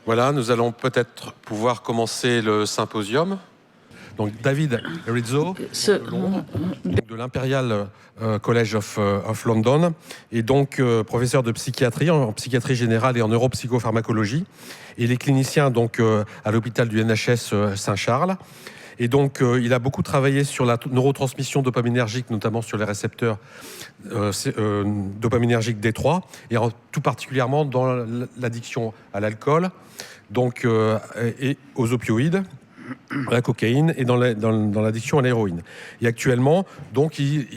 Voilà, nous allons peut-être pouvoir commencer le symposium. Donc David Rizzo, de l'Imperial College of London, et donc professeur de psychiatrie, en psychiatrie générale et en neuropsychopharmacologie. Et il est clinicien donc, à l'hôpital du NHS Saint-Charles. Et donc, il a beaucoup travaillé sur la neurotransmission dopaminergique, notamment sur les récepteurs dopaminergiques D3, et tout particulièrement dans l'addiction à l'alcool, donc, et aux opioïdes, à la cocaïne et dans l'addiction à l'héroïne. Et actuellement, donc, il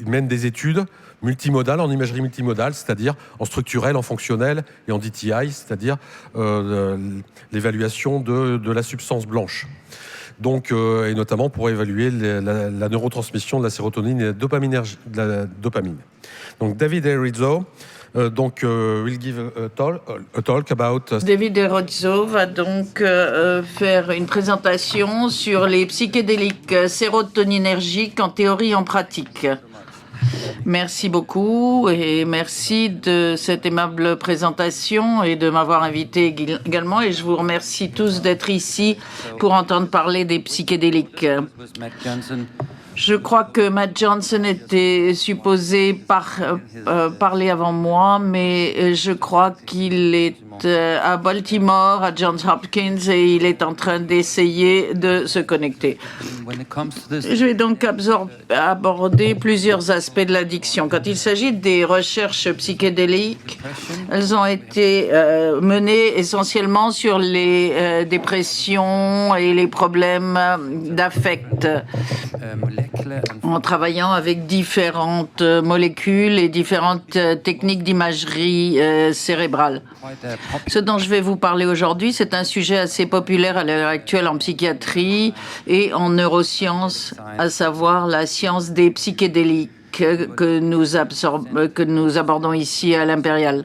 mène des études multimodales, en imagerie multimodale, c'est-à-dire en structurel, en fonctionnel et en DTI, c'est-à-dire l'évaluation de la substance blanche. Donc, et notamment pour évaluer la neurotransmission de la sérotonine et de la dopamine. Donc, David Rizzo, will give a talk about... David Rizzo va donc faire une présentation sur les psychédéliques sérotoninergiques en théorie et en pratique. Merci beaucoup et merci de cette aimable présentation et de m'avoir invité également. Et je vous remercie tous d'être ici pour entendre parler des psychédéliques. Je crois que Matt Johnson était supposé parler avant moi, mais je crois qu'il est à Baltimore, à Johns Hopkins, et il est en train d'essayer de se connecter. Je vais donc aborder plusieurs aspects de l'addiction. Quand il s'agit des recherches psychédéliques, elles ont été menées essentiellement sur les dépressions et les problèmes d'affect, en travaillant avec différentes molécules et différentes techniques d'imagerie cérébrale. Ce dont je vais vous parler aujourd'hui, c'est un sujet assez populaire à l'heure actuelle en psychiatrie et en neurosciences, à savoir la science des psychédéliques que nous abordons ici à l'Imperial.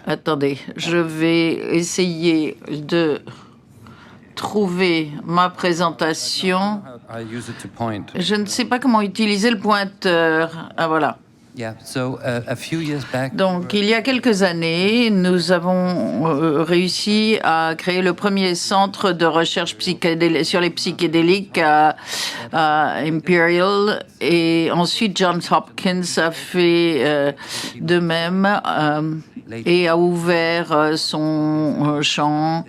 Attendez, je vais essayer de trouver ma présentation. Je ne sais pas comment utiliser le pointeur. Ah, voilà. Donc, il y a quelques années, nous avons réussi à créer le premier centre de recherche sur les psychédéliques à Imperial, et ensuite Johns Hopkins a fait de même et a ouvert son champ.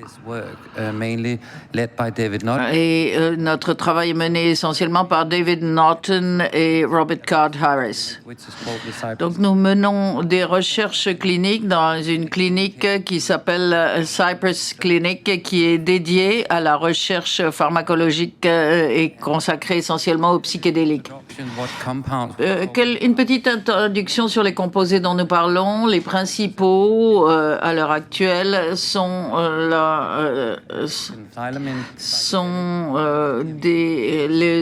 Et notre travail est mené essentiellement par David Norton et Robert Card Harris. Donc, nous menons des recherches cliniques dans une clinique qui s'appelle Cypress Clinic, qui est dédiée à la recherche pharmacologique et consacrée essentiellement aux psychédéliques. Une petite introduction sur les composés dont nous parlons. Les principaux, à l'heure actuelle, sont le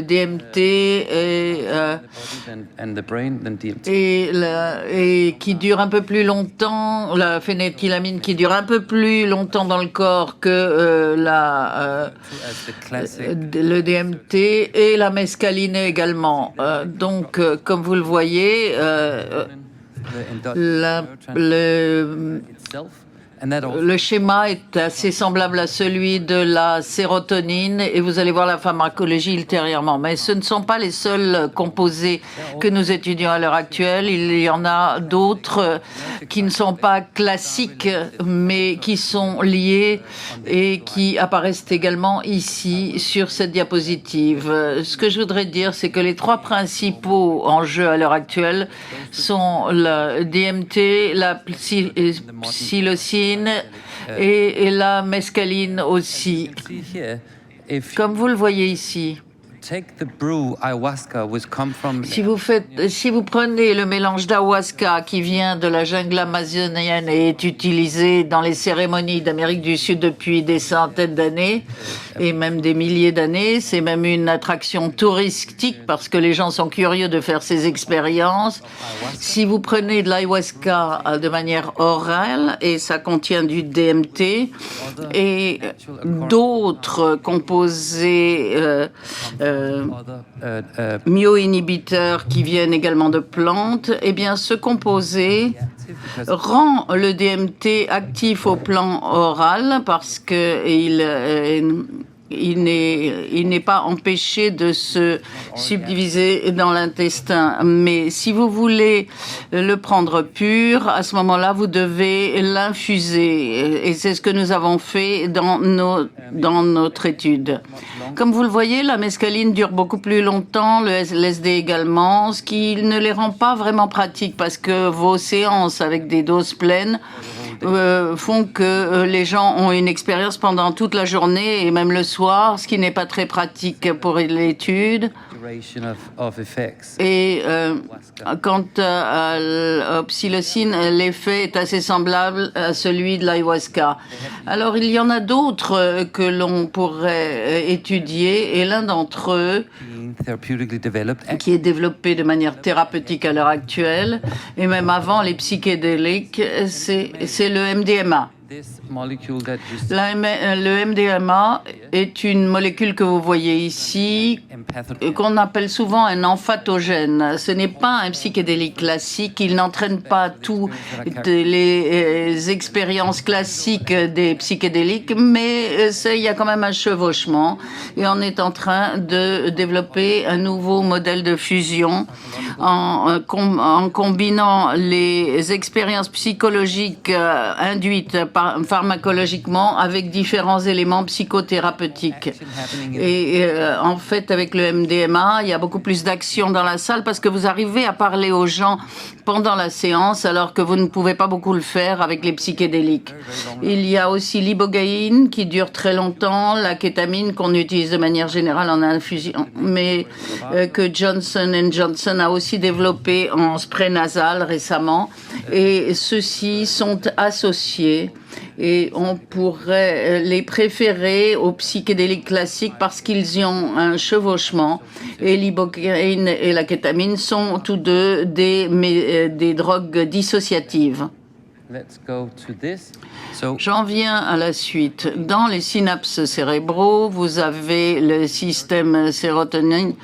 DMT et qui dure un peu plus longtemps, la phénéthylamine qui dure un peu plus longtemps dans le corps que le DMT, et la mescaline également. Donc, comme vous le voyez, le schéma est assez semblable à celui de la sérotonine, et vous allez voir la pharmacologie ultérieurement. Mais ce ne sont pas les seuls composés que nous étudions à l'heure actuelle. Il y en a d'autres qui ne sont pas classiques, mais qui sont liés et qui apparaissent également ici sur cette diapositive. Ce que je voudrais dire, c'est que les trois principaux enjeux à l'heure actuelle sont le DMT, la psilocybine et la mescaline aussi. Comme vous le voyez ici, si vous prenez le mélange d'ayahuasca qui vient de la jungle amazonienne et est utilisé dans les cérémonies d'Amérique du Sud depuis des centaines d'années et même des milliers d'années, c'est même une attraction touristique parce que les gens sont curieux de faire ces expériences. Si vous prenez de l'ayahuasca de manière orale, et ça contient du DMT et d'autres composés myoinhibiteurs qui viennent également de plantes, eh bien, ce composé rend le DMT actif au plan oral parce qu'il il n'est pas empêché de se subdiviser dans l'intestin. Mais si vous voulez le prendre pur, à ce moment-là, vous devez l'infuser. Et c'est ce que nous avons fait dans notre étude. Comme vous le voyez, la mescaline dure beaucoup plus longtemps, le LSD également, ce qui ne les rend pas vraiment pratiques parce que vos séances avec des doses pleines font que les gens ont une expérience pendant toute la journée et même le soir, ce qui n'est pas très pratique pour l'étude. Et quant à psilocine, l'effet est assez semblable à celui de l'ayahuasca. Alors, il y en a d'autres que l'on pourrait étudier, et l'un d'entre eux, qui est développé de manière thérapeutique à l'heure actuelle, et même avant les psychédéliques, c'est le MDMA. Le MDMA est une molécule que vous voyez ici, qu'on appelle souvent un emphattogène. Ce n'est pas un psychédélique classique, il n'entraîne pas toutes les expériences classiques des psychédéliques, mais il y a quand même un chevauchement et on est en train de développer un nouveau modèle de fusion en combinant les expériences psychologiques induites pharmacologiquement avec différents éléments psychothérapeutiques. Et en fait, avec le MDMA, il y a beaucoup plus d'action dans la salle parce que vous arrivez à parler aux gens pendant la séance alors que vous ne pouvez pas beaucoup le faire avec les psychédéliques. Il y a aussi l'ibogaïne qui dure très longtemps, la kétamine qu'on utilise de manière générale en infusion, mais que Johnson & Johnson a aussi développé en spray nasal récemment. Et ceux-ci sont associés. Et on pourrait les préférer aux psychédéliques classiques parce qu'ils y ont un chevauchement. Et l'ibogaïne et la kétamine sont tous deux des drogues dissociatives. J'en viens à la suite. Dans les synapses cérébraux, vous avez le système sérotonine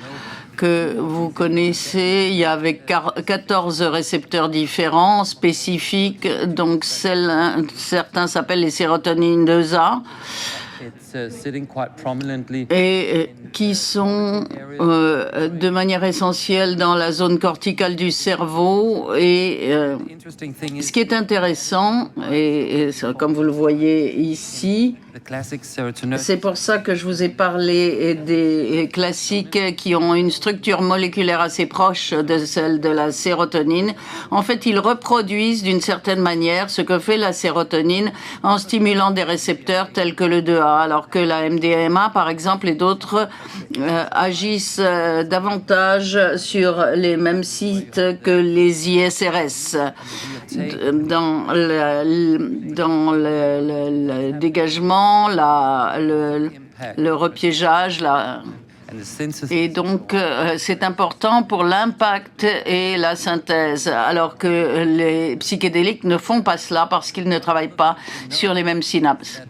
que vous connaissez. Il y avait 14 récepteurs différents, spécifiques. Donc, certains s'appellent les sérotonines 2A. Et qui sont de manière essentielle dans la zone corticale du cerveau. Et ce qui est intéressant, et comme vous le voyez ici, c'est pour ça que je vous ai parlé des classiques qui ont une structure moléculaire assez proche de celle de la sérotonine. En fait, ils reproduisent d'une certaine manière ce que fait la sérotonine en stimulant des récepteurs tels que le 2A, alors que la MDMA, par exemple, et d'autres agissent davantage sur les mêmes sites que les ISRS. Dans le dégagement, le repiégeage, et donc c'est important pour l'impact et la synthèse, alors que les psychédéliques ne font pas cela parce qu'ils ne travaillent pas sur les mêmes synapses.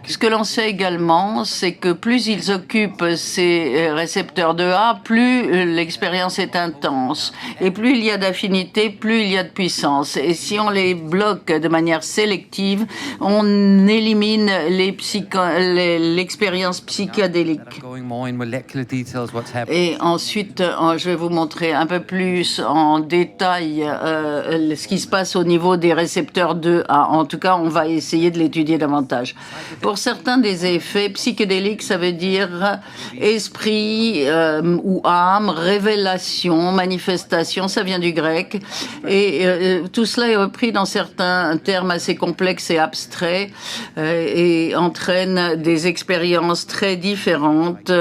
Ce que l'on sait également, c'est que plus ils occupent ces récepteurs 2A, plus l'expérience est intense. Et plus il y a d'affinité, plus il y a de puissance. Et si on les bloque de manière sélective, on élimine l'expérience psychédélique. Et ensuite, je vais vous montrer un peu plus en détail ce qui se passe au niveau des récepteurs 2A. En tout cas, on va essayer de l'étudier davantage. Pour certains des effets psychédéliques, ça veut dire esprit ou âme, révélation, manifestation, ça vient du grec. Et tout cela est repris dans certains termes assez complexes et abstraits et entraîne des expériences très différentes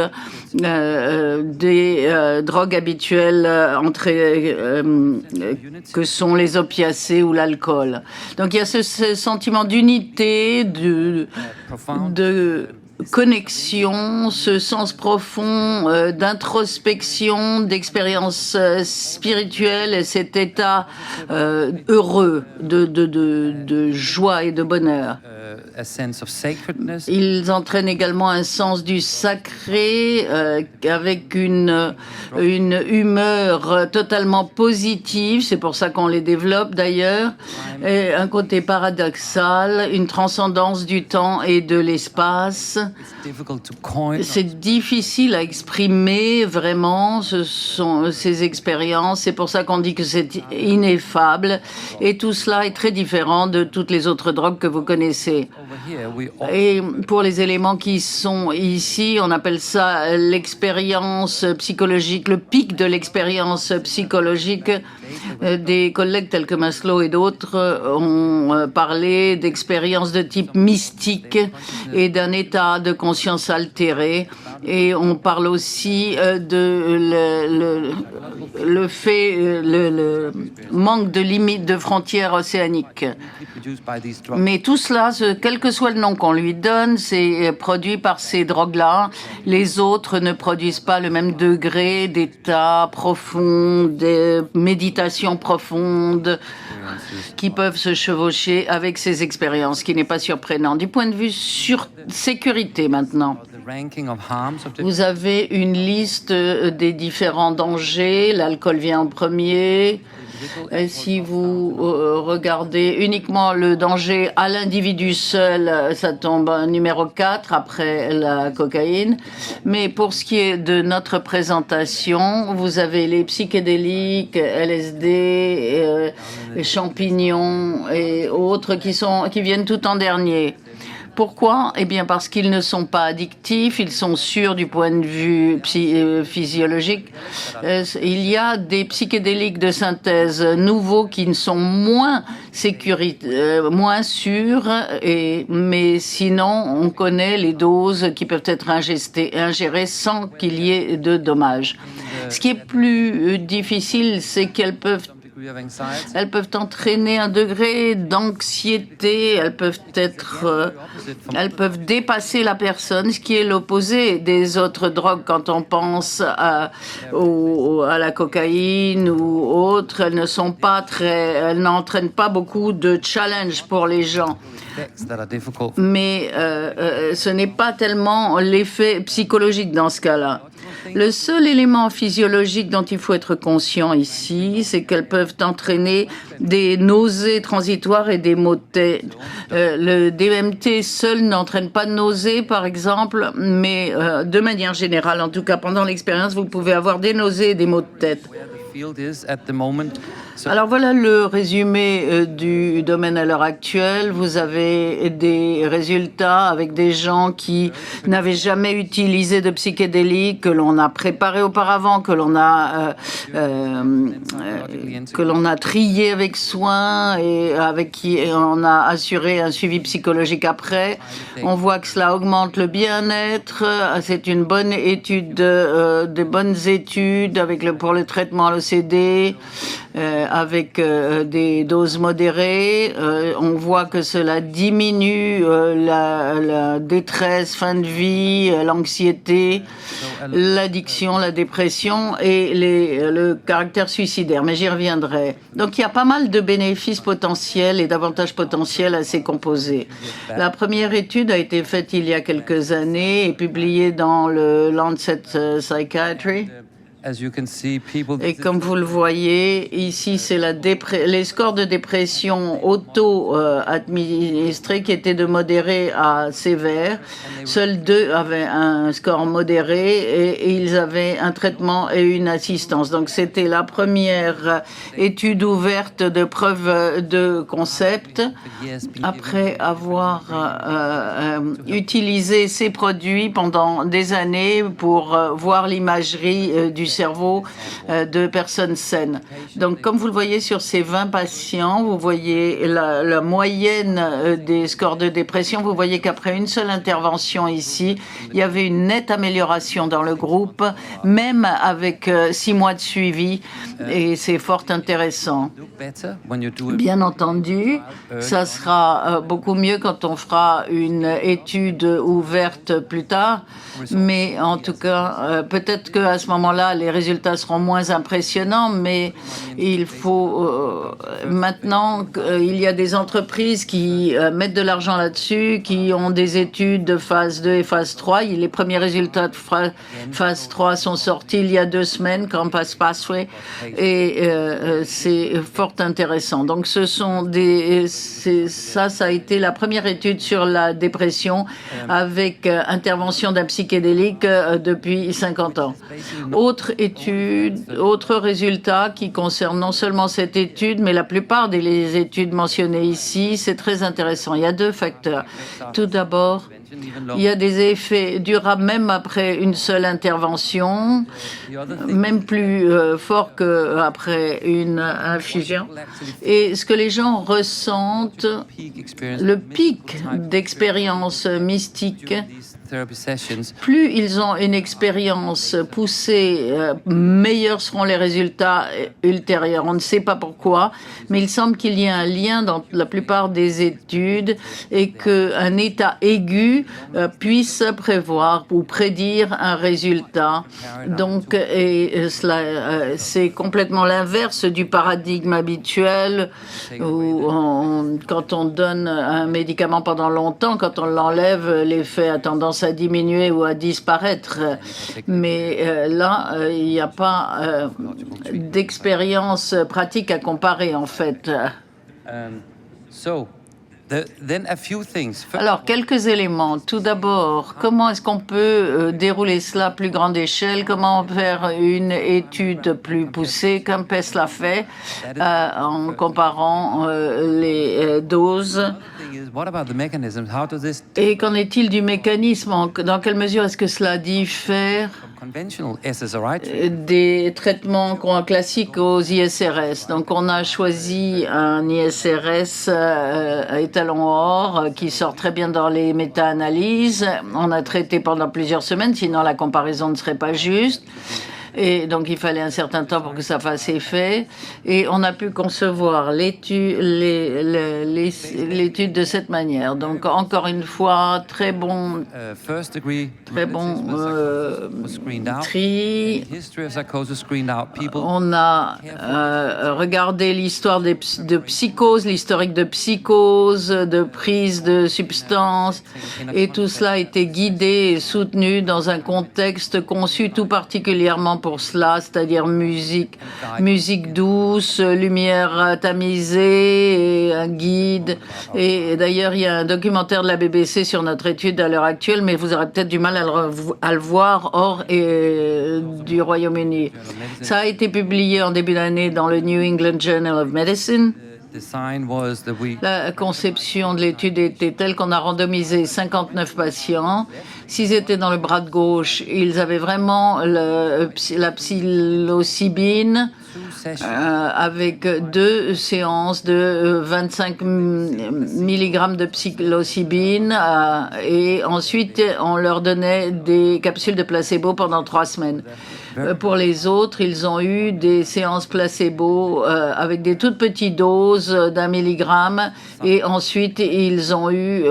des drogues habituelles que sont les opiacés ou l'alcool. Donc il y a ce sentiment d'unité, de connexion, ce sens profond d'introspection, d'expérience spirituelle et cet état heureux de joie et de bonheur. Ils entraînent également un sens du sacré avec une humeur totalement positive. C'est pour ça qu'on les développe d'ailleurs. Et un côté paradoxal, une transcendance du temps et de l'espace. C'est difficile à exprimer vraiment. Ce sont ces expériences. C'est pour ça qu'on dit que c'est ineffable. Et tout cela est très différent de toutes les autres drogues que vous connaissez. Et pour les éléments qui sont ici, on appelle ça l'expérience psychologique, le pic de l'expérience psychologique. Des collègues tels que Maslow et d'autres ont parlé d'expériences de type mystique et d'un état de conscience altéré. Et on parle aussi de le manque de limites de frontières océaniques. Mais tout cela, quel que soit le nom qu'on lui donne, c'est produit par ces drogues-là. Les autres ne produisent pas le même degré d'état profond, de méditation profonde qui peuvent se chevaucher avec ces expériences, qui n'est pas surprenant. Du point de vue sécurité maintenant, vous avez une liste des différents dangers. L'alcool vient en premier. Et si vous regardez uniquement le danger à l'individu seul, ça tombe numéro 4 après la cocaïne. Mais pour ce qui est de notre présentation, vous avez les psychédéliques, LSD, les champignons et autres qui viennent tout en dernier. Pourquoi? Eh bien parce qu'ils ne sont pas addictifs, ils sont sûrs du point de vue physiologique. Il y a des psychédéliques de synthèse nouveaux qui ne sont moins moins sûrs, mais sinon on connaît les doses qui peuvent être ingérées sans qu'il y ait de dommages. Ce qui est plus difficile, c'est qu'elles peuvent entraîner un degré d'anxiété, elles peuvent dépasser la personne, ce qui est l'opposé des autres drogues. Quand on pense à la cocaïne ou autres, elles n'entraînent pas beaucoup de challenge pour les gens. Mais ce n'est pas tellement l'effet psychologique dans ce cas-là. Le seul élément physiologique dont il faut être conscient ici, c'est qu'elles peuvent entraîner des nausées transitoires et des maux de tête. Le DMT seul n'entraîne pas de nausées, par exemple, mais de manière générale, en tout cas pendant l'expérience, vous pouvez avoir des nausées et des maux de tête. Alors voilà le résumé du domaine à l'heure actuelle. Vous avez des résultats avec des gens qui n'avaient jamais utilisé de psychédéliques, que l'on a préparé auparavant, que l'on a trié avec soin et avec qui on a assuré un suivi psychologique après. On voit que cela augmente le bien-être. C'est une bonne étude, de bonnes études pour le traitement à l'OCD. Avec des doses modérées. On voit que cela diminue la détresse, fin de vie, l'anxiété, l'addiction, la dépression et le caractère suicidaire. Mais j'y reviendrai. Donc il y a pas mal de bénéfices potentiels et d'avantages potentiels à ces composés. La première étude a été faite il y a quelques années et publiée dans le Lancet Psychiatry. Et comme vous le voyez, ici, c'est les scores de dépression auto-administrés qui étaient de modéré à sévère. Seuls 2 avaient un score modéré et ils avaient un traitement et une assistance. Donc, c'était la première étude ouverte de preuve de concept. Après avoir utilisé ces produits pendant des années pour voir l'imagerie du cerveau de personnes saines. Donc, comme vous le voyez sur ces 20 patients, vous voyez la moyenne des scores de dépression. Vous voyez qu'après une seule intervention ici, il y avait une nette amélioration dans le groupe, même avec 6 mois de suivi, et c'est fort intéressant. Bien entendu, ça sera beaucoup mieux quand on fera une étude ouverte plus tard, mais en tout cas, peut-être qu'à ce moment-là, les résultats seront moins impressionnants, mais il faut maintenant, il y a des entreprises qui mettent de l'argent là-dessus, qui ont des études de phase 2 et phase 3. Les premiers résultats de phase 3 sont sortis il y a 2 semaines, Campus Pathway, et c'est fort intéressant. Donc ça a été la première étude sur la dépression avec intervention d'un psychédélique depuis 50 ans. Autre résultat qui concerne non seulement cette étude, mais la plupart des études mentionnées ici, c'est très intéressant. Il y a 2 facteurs. Tout d'abord, il y a des effets durables même après une seule intervention, même plus fort qu'après une infusion. Et ce que les gens ressentent, le pic d'expérience mystique, plus ils ont une expérience poussée, meilleurs seront les résultats ultérieurs. On ne sait pas pourquoi, mais il semble qu'il y ait un lien dans la plupart des études et qu'un état aigu puisse prévoir ou prédire un résultat. Donc, c'est complètement l'inverse du paradigme habituel où quand on donne un médicament pendant longtemps, quand on l'enlève, l'effet a tendance à diminuer ou à disparaître. Mais là, il n'y a pas d'expérience pratique à comparer, en fait. Alors, quelques éléments. Tout d'abord, comment est-ce qu'on peut dérouler cela à plus grande échelle? Comment faire une étude plus poussée, comme PES l'a fait, en comparant les doses? Et qu'en est-il du mécanisme? Dans quelle mesure est-ce que cela diffère des traitements classiques aux ISRS? Donc, on a choisi un ISRS étalon or qui sort très bien dans les méta-analyses. On a traité pendant plusieurs semaines, sinon la comparaison ne serait pas juste. Et donc, il fallait un certain temps pour que ça fasse effet. Et on a pu concevoir l'étude de cette manière. Donc, encore une fois, très bon tri. On a regardé l'histoire de psychose, l'historique de psychose, de prise de substances. Et tout cela a été guidé et soutenu dans un contexte conçu tout particulièrement pour cela, c'est-à-dire musique douce, lumière tamisée, et un guide. Et d'ailleurs, il y a un documentaire de la BBC sur notre étude à l'heure actuelle, mais vous aurez peut-être du mal à le voir hors du Royaume-Uni. Ça a été publié en début d'année dans le New England Journal of Medicine. La conception de l'étude était telle qu'on a randomisé 59 patients. S'ils étaient dans le bras de gauche, ils avaient vraiment la psilocybine avec 2 séances de 25 mg de psilocybine et ensuite on leur donnait des capsules de placebo pendant 3 semaines. Pour les autres, ils ont eu des séances placebo avec des toutes petites doses d'1 milligramme et ensuite ils ont eu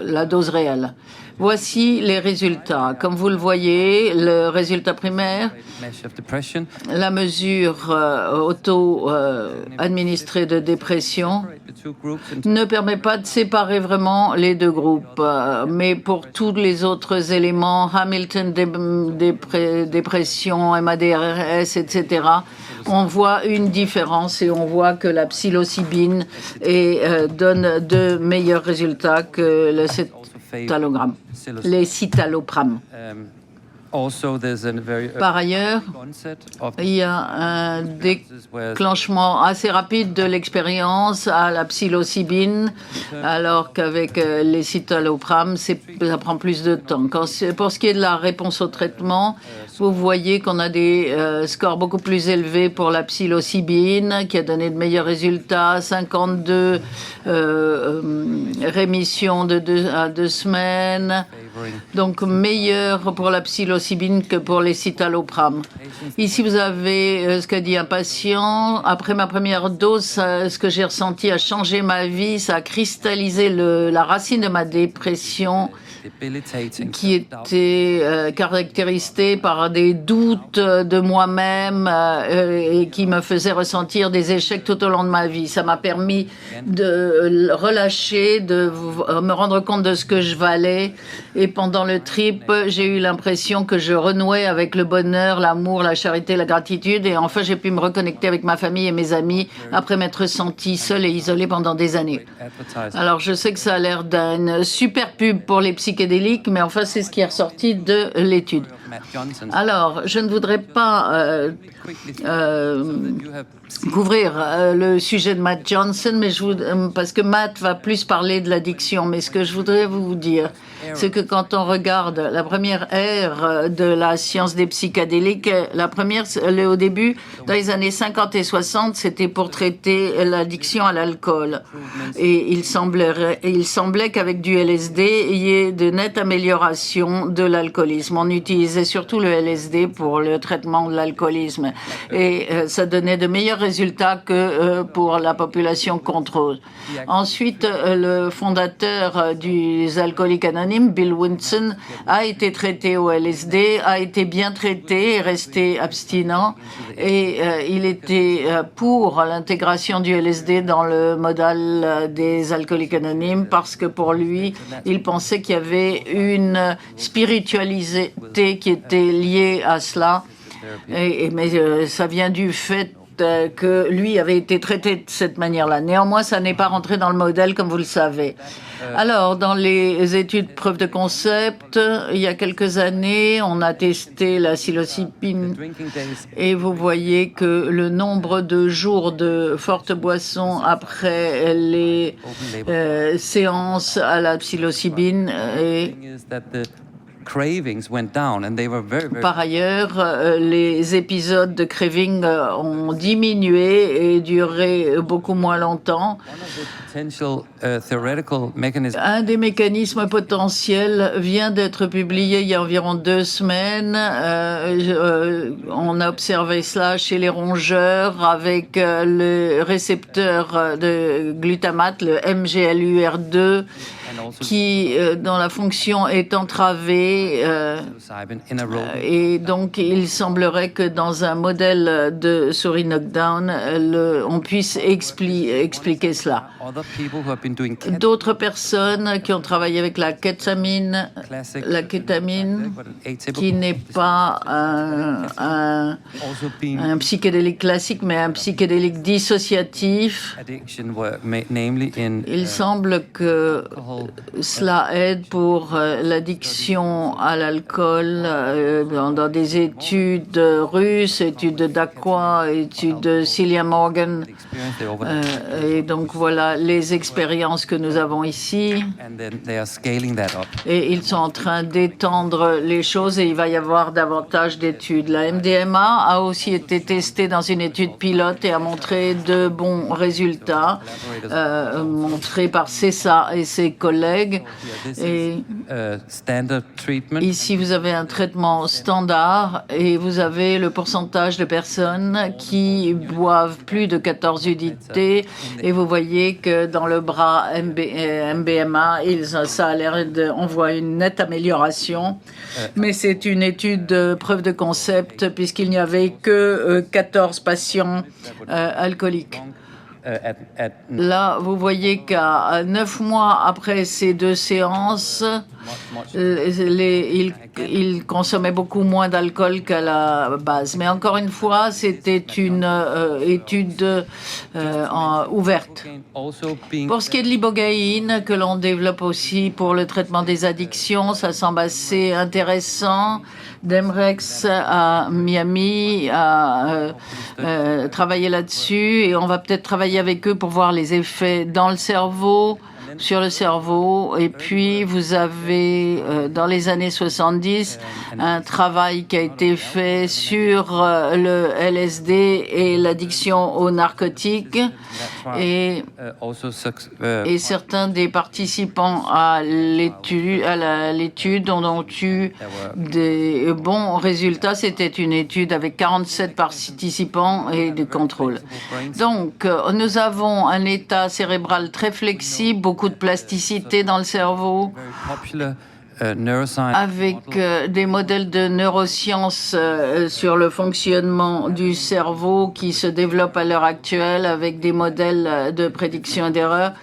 la dose réelle. Voici les résultats. Comme vous le voyez, le résultat primaire, la mesure auto-administrée de dépression ne permet pas de séparer vraiment les 2 groupes. Mais pour tous les autres éléments, Hamilton, dépression, MADRS, etc., on voit une différence et on voit que la psilocybine donne de meilleurs résultats que le les citalopram. Par ailleurs, il y a un déclenchement assez rapide de l'expérience à la psilocybine, alors qu'avec les citalopram, ça prend plus de temps. Pour ce qui est de la réponse au traitement, vous voyez qu'on a des scores beaucoup plus élevés pour la psilocybine, qui a donné de meilleurs résultats, 52 rémissions à 2 semaines, donc meilleur pour la psilocybine que pour les citalopram. Ici, vous avez ce qu'a dit un patient. Après ma première dose, ce que j'ai ressenti a changé ma vie, ça a cristallisé la racine de ma dépression qui était caractérisée par des doutes de moi-même et qui me faisait ressentir des échecs tout au long de ma vie. Ça m'a permis de relâcher, de me rendre compte de ce que je valais. Et pendant le trip, j'ai eu l'impression que je renouais avec le bonheur, l'amour, la charité, la gratitude. Et enfin, j'ai pu me reconnecter avec ma famille et mes amis après m'être sentie seule et isolée pendant des années. Alors, je sais que ça a l'air d'une super pub pour les psychédéliques, mais enfin, c'est ce qui est ressorti de l'étude. Alors, je ne voudrais pas couvrir le sujet de Matt Johnson, mais parce que Matt va plus parler de l'addiction. Mais ce que je voudrais vous dire, c'est que quand on regarde la première ère de la science des psychédéliques, la première, au début, dans les années 50 et 60, c'était pour traiter l'addiction à l'alcool. Et il semblait qu'avec du LSD, il y ait de nettes améliorations de l'alcoolisme. On utilisait surtout le LSD pour le traitement de l'alcoolisme. Et ça donnait de meilleurs résultats que pour la population contrôle. Ensuite, le fondateur des Alcooliques Anonymes, Bill Wilson, a été traité au LSD, a été bien traité et resté abstinent. Et il était pour l'intégration du LSD dans le modèle des Alcooliques Anonymes parce que pour lui, il pensait qu'il y avait une spiritualité qui était liée à cela. Mais ça vient du fait que lui avait été traité de cette manière-là. Néanmoins, ça n'est pas rentré dans le modèle, comme vous le savez. Alors, dans les études preuve de concept, il y a quelques années, on a testé la psilocybine et vous voyez que le nombre de jours de forte boisson après les séances à la psilocybine est par ailleurs, les épisodes de craving ont diminué et duré beaucoup moins longtemps. Un des mécanismes potentiels vient d'être publié il y a environ 2 semaines. On a observé cela chez les rongeurs avec le récepteur de glutamate, le MGLUR2, qui, dont la fonction est entravée. Et donc, il semblerait que dans un modèle de souris knockdown, on puisse expliquer cela. D'autres personnes qui ont travaillé avec la kétamine, qui n'est pas un psychédélique classique, mais un psychédélique dissociatif. Il semble que cela aide pour l'addiction à l'alcool dans des études russes, études d'Aqua, études de Celia Morgan. Et donc voilà les expériences que nous avons ici. Et ils sont en train d'étendre les choses et il va y avoir davantage d'études. La MDMA a aussi été testée dans une étude pilote et a montré de bons résultats, montrés par Cessa et ses collègues. Et ici, vous avez un traitement standard et vous avez le pourcentage de personnes qui boivent plus de 14 unités. Et vous voyez que dans le bras MDMA, ça a l'air on voit une nette amélioration. Mais c'est une étude de preuve de concept puisqu'il n'y avait que 14 patients alcooliques. Là, vous voyez qu'à 9 mois après ces 2 séances, il consommait beaucoup moins d'alcool qu'à la base. Mais encore une fois, c'était une étude ouverte. Pour ce qui est de l'ibogaïne, que l'on développe aussi pour le traitement des addictions, ça semble assez intéressant. Demrex à Miami a travaillé là-dessus et on va peut-être travailler avec eux pour voir les effets dans le cerveau. sur le cerveau. Et puis, vous avez, dans les années 70, un travail qui a été fait sur le LSD et l'addiction aux narcotiques. Et certains des participants à l'étude ont eu des bons résultats. C'était une étude avec 47 participants et des contrôles. Donc, nous avons un état cérébral très flexible, beaucoup de plasticité dans le cerveau, avec des modèles de neurosciences sur le fonctionnement du cerveau qui se développent à l'heure actuelle, avec des modèles de prédiction et d'erreur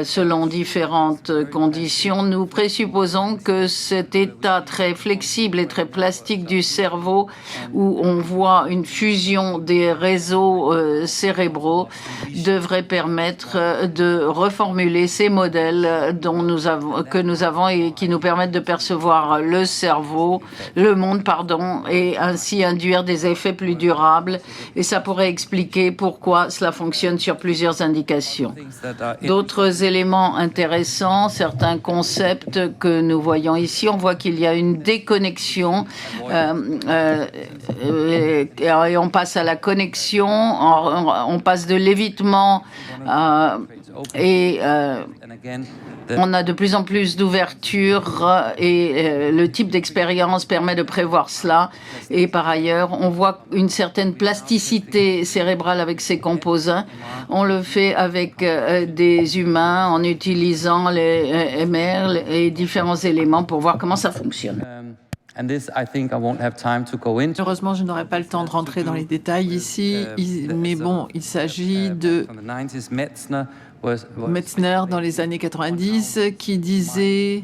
selon différentes conditions. Nous présupposons que cet état très flexible et très plastique du cerveau, où on voit une fusion des réseaux cérébraux, devrait permettre de reformuler ces modèles que nous avons et qui nous permettent de percevoir le monde, et ainsi induire des effets plus durables. Et ça pourrait expliquer pourquoi cela fonctionne sur plusieurs indications. D'autres éléments intéressants, certains concepts que nous voyons ici, on voit qu'il y a une déconnexion et on passe à la connexion, on passe de l'évitement et on a de plus en plus d'ouverture et le type d'expérience permet de prévoir cela. Et par ailleurs, on voit une certaine plasticité cérébrale avec ces composants. On le fait avec des humains en utilisant les MR et différents éléments pour voir comment ça fonctionne. Heureusement, je n'aurai pas le temps de rentrer dans les détails ici, mais bon, il s'agit de Metzner dans les années 90 qui disait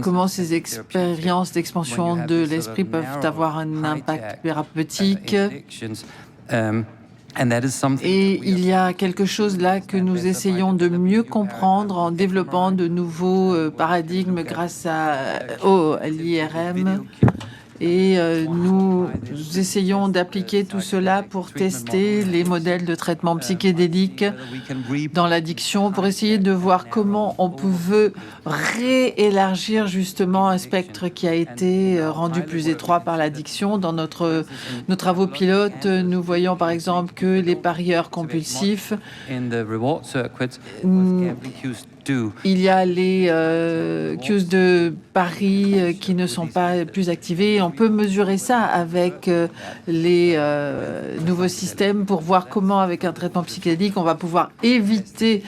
comment ces expériences d'expansion de l'esprit peuvent avoir un impact thérapeutique. Et il y a quelque chose là que nous essayons de mieux comprendre en développant de nouveaux paradigmes grâce à l'IRM. Et nous essayons d'appliquer tout cela pour tester les modèles de traitement psychédélique dans l'addiction, pour essayer de voir comment on peut réélargir justement un spectre qui a été rendu plus étroit par l'addiction. Dans nos travaux pilotes, nous voyons par exemple que les parieurs compulsifs, il y a les queues de paris qui ne sont pas plus activées. On peut mesurer ça avec les nouveaux systèmes pour voir comment, avec un traitement psychédélique, on va pouvoir éviter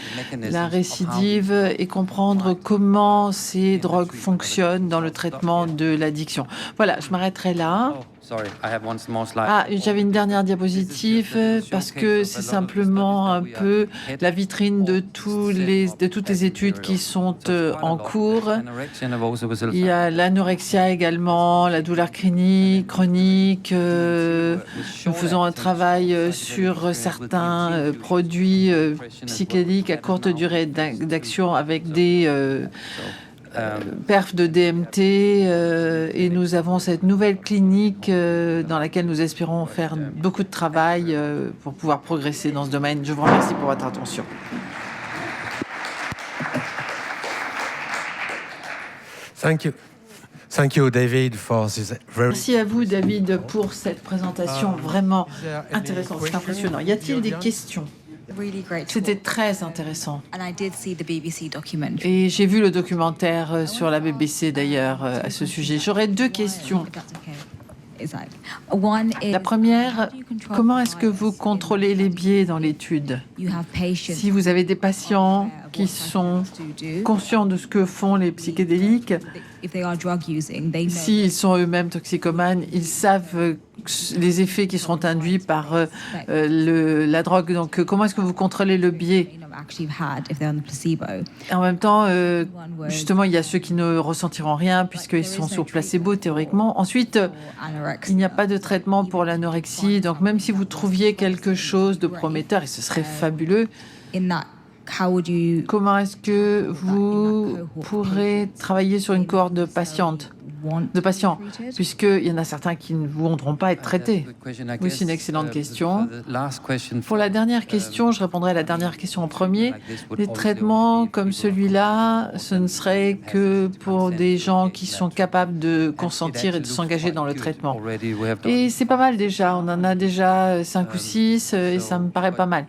la récidive et comprendre comment ces drogues fonctionnent dans le traitement de l'addiction. Voilà, je m'arrêterai là. J'avais une dernière diapositive parce que c'est simplement un peu la vitrine de toutes les études qui sont en cours. Il y a l'anorexia également, la douleur chronique. Nous faisons un travail sur certains produits psychédéliques à courte durée d'action avec des perf de DMT et nous avons cette nouvelle clinique dans laquelle nous espérons faire beaucoup de travail pour pouvoir progresser dans ce domaine. Je vous remercie pour votre attention. Thank you, David, for this Merci à vous, David, pour cette présentation vraiment intéressante. C'est impressionnant. Y a-t-il des questions? C'était très intéressant. Et j'ai vu le documentaire sur la BBC d'ailleurs à ce sujet. J'aurais deux questions. La première, comment est-ce que vous contrôlez les biais dans l'étude? Si vous avez des patients qui sont conscients de ce que font les psychédéliques, s'ils sont eux-mêmes toxicomanes, ils savent les effets qui seront induits par la drogue. Donc, comment est-ce que vous contrôlez le biais? En même temps, justement, il y a ceux qui ne ressentiront rien puisqu'ils sont sur placebo théoriquement. Ensuite, il n'y a pas de traitement pour l'anorexie. Donc, même si vous trouviez quelque chose de prometteur, et ce serait fabuleux, comment est-ce que vous pourrez travailler sur une cohorte de patientes? puisqu'il y en a certains qui ne voudront pas être traités. Oui, c'est une excellente question. Pour la dernière question, je répondrai à la dernière question en premier. Les traitements comme celui-là, ce ne serait que pour des gens qui sont capables de consentir et de s'engager dans le traitement. Et c'est pas mal déjà. On en a déjà 5 ou 6 et ça me paraît pas mal.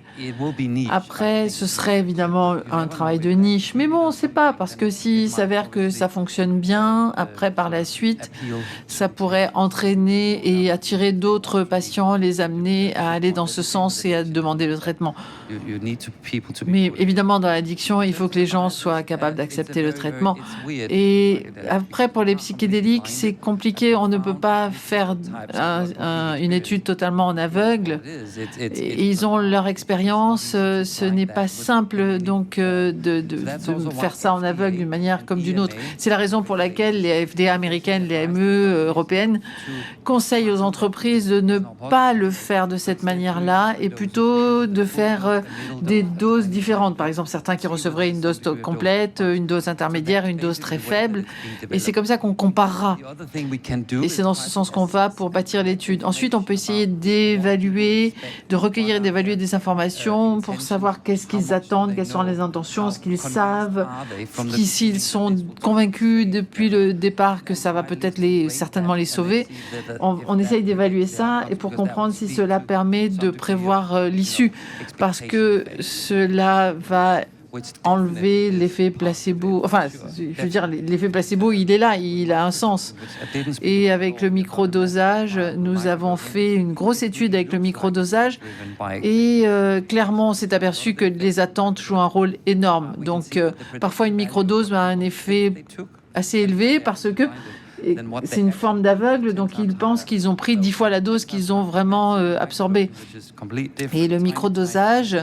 Après, ce serait évidemment un travail de niche. Mais bon, on ne sait pas, parce que s'il s'avère que ça fonctionne bien, après, par la suite, ça pourrait entraîner et attirer d'autres patients, les amener à aller dans ce sens et à demander le traitement. Mais évidemment, dans l'addiction, il faut que les gens soient capables d'accepter le traitement. Et après, pour les psychédéliques, c'est compliqué. On ne peut pas faire une étude totalement en aveugle. Et ils ont leur expérience. Ce n'est pas simple, donc, de faire ça en aveugle d'une manière comme d'une autre. C'est la raison pour laquelle les FDA américaines, les AME européennes conseillent aux entreprises de ne pas le faire de cette manière-là et plutôt de faire des doses différentes. Par exemple, certains qui recevraient une dose complète, une dose intermédiaire, une dose très faible. Et c'est comme ça qu'on comparera. Et c'est dans ce sens qu'on va pour bâtir l'étude. Ensuite, on peut essayer d'évaluer, de recueillir et d'évaluer des informations pour savoir qu'est-ce qu'ils attendent, quelles sont les intentions, ce qu'ils savent, s'ils sont convaincus depuis le départ que ça va peut-être certainement les sauver. On essaye d'évaluer ça et pour comprendre si cela permet de prévoir l'issue, parce que cela va enlever l'effet placebo. Enfin, je veux dire, l'effet placebo, il est là, il a un sens. Et avec le microdosage, nous avons fait une grosse étude avec le microdosage et clairement, on s'est aperçu que les attentes jouent un rôle énorme. Donc, parfois, une microdose a un effet assez élevé parce que c'est une forme d'aveugle, donc ils pensent qu'ils ont pris 10 fois la dose qu'ils ont vraiment absorbée. Et le microdosage,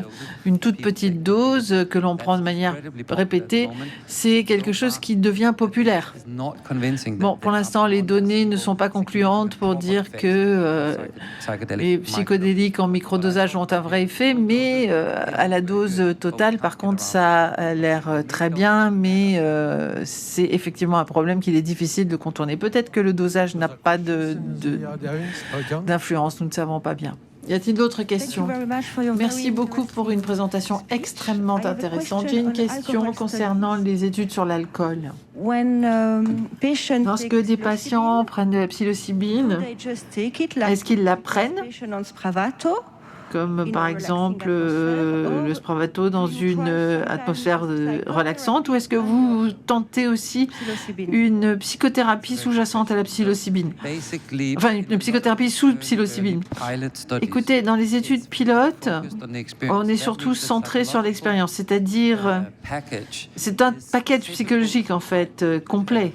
une toute petite dose que l'on prend de manière répétée, c'est quelque chose qui devient populaire. Bon, pour l'instant, les données ne sont pas concluantes pour dire que les psychodéliques en microdosage ont un vrai effet, mais à la dose totale, par contre, ça a l'air très bien, mais c'est effectivement un problème qu'il est difficile de contourner. Peut-être que le dosage n'a pas d'influence, nous ne savons pas bien. Y a-t-il d'autres questions? Merci beaucoup pour une présentation extrêmement intéressante. J'ai une question concernant les études sur l'alcool. Lorsque des patients prennent de la psilocybine, est-ce qu'ils la prennent comme par exemple le Spravato dans une atmosphère relaxante, ou est-ce que vous tentez aussi une psychothérapie sous-jacente à la psilocybine? Enfin, une psychothérapie sous psilocybine. Écoutez, dans les études pilotes, on est surtout centré sur l'expérience, c'est-à-dire c'est un package psychologique en fait, complet.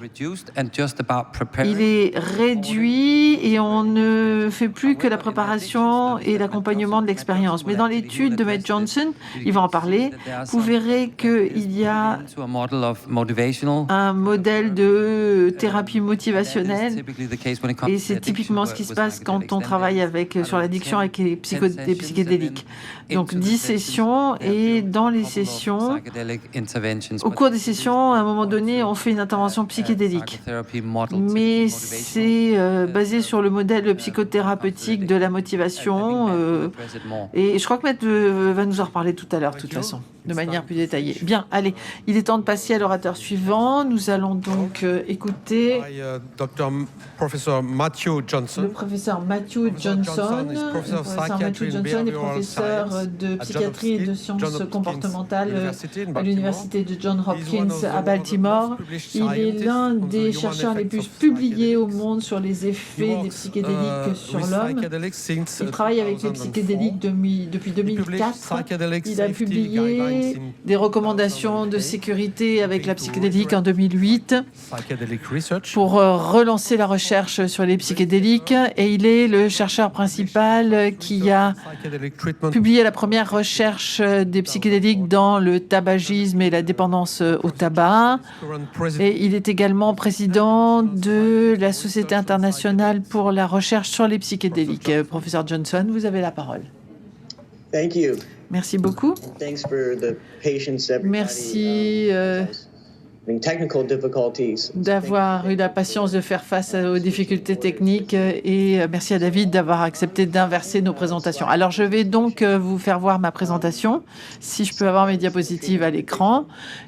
Il est réduit et on ne fait plus que la préparation et l'accompagnement de l'expérience. Mais dans l'étude de Matt Johnson, il va en parler, vous verrez qu'il y a un modèle de thérapie motivationnelle et c'est typiquement ce qui se passe quand on travaille sur l'addiction avec les psychédéliques. Donc 10 sessions et dans les sessions, au cours des sessions, à un moment donné, on fait une intervention psychédélique. Mais c'est basé sur le modèle psychothérapeutique de la motivation et je crois que Matt va nous en reparler tout à l'heure, de toute façon, de manière plus détaillée. Bien, allez, il est temps de passer à l'orateur suivant. Nous allons donc écouter Professor Matthew Johnson. Le professeur Matthew Johnson. Le professeur Matthew Johnson est professeur de psychiatrie et de sciences comportementales à l'université de Johns Hopkins à Baltimore. Il est l'un des chercheurs les plus publiés au monde sur les effets des psychédéliques sur l'homme. Il travaille avec les psychédéliques depuis 2004. Il a publié des recommandations de sécurité avec la psychédélique en 2008 pour relancer la recherche sur les psychédéliques, et il est le chercheur principal qui a publié la première recherche des psychédéliques dans le tabagisme et la dépendance au tabac. Et il est également président de la Société internationale pour la recherche sur les psychédéliques. Professeur Johnson, vous avez la parole. Merci beaucoup. Merci d'avoir eu la patience de faire face aux difficultés techniques et merci à David d'avoir accepté d'inverser nos présentations. Alors, je vais donc vous faire voir ma présentation. Si je peux avoir mes diapositives à l'écran.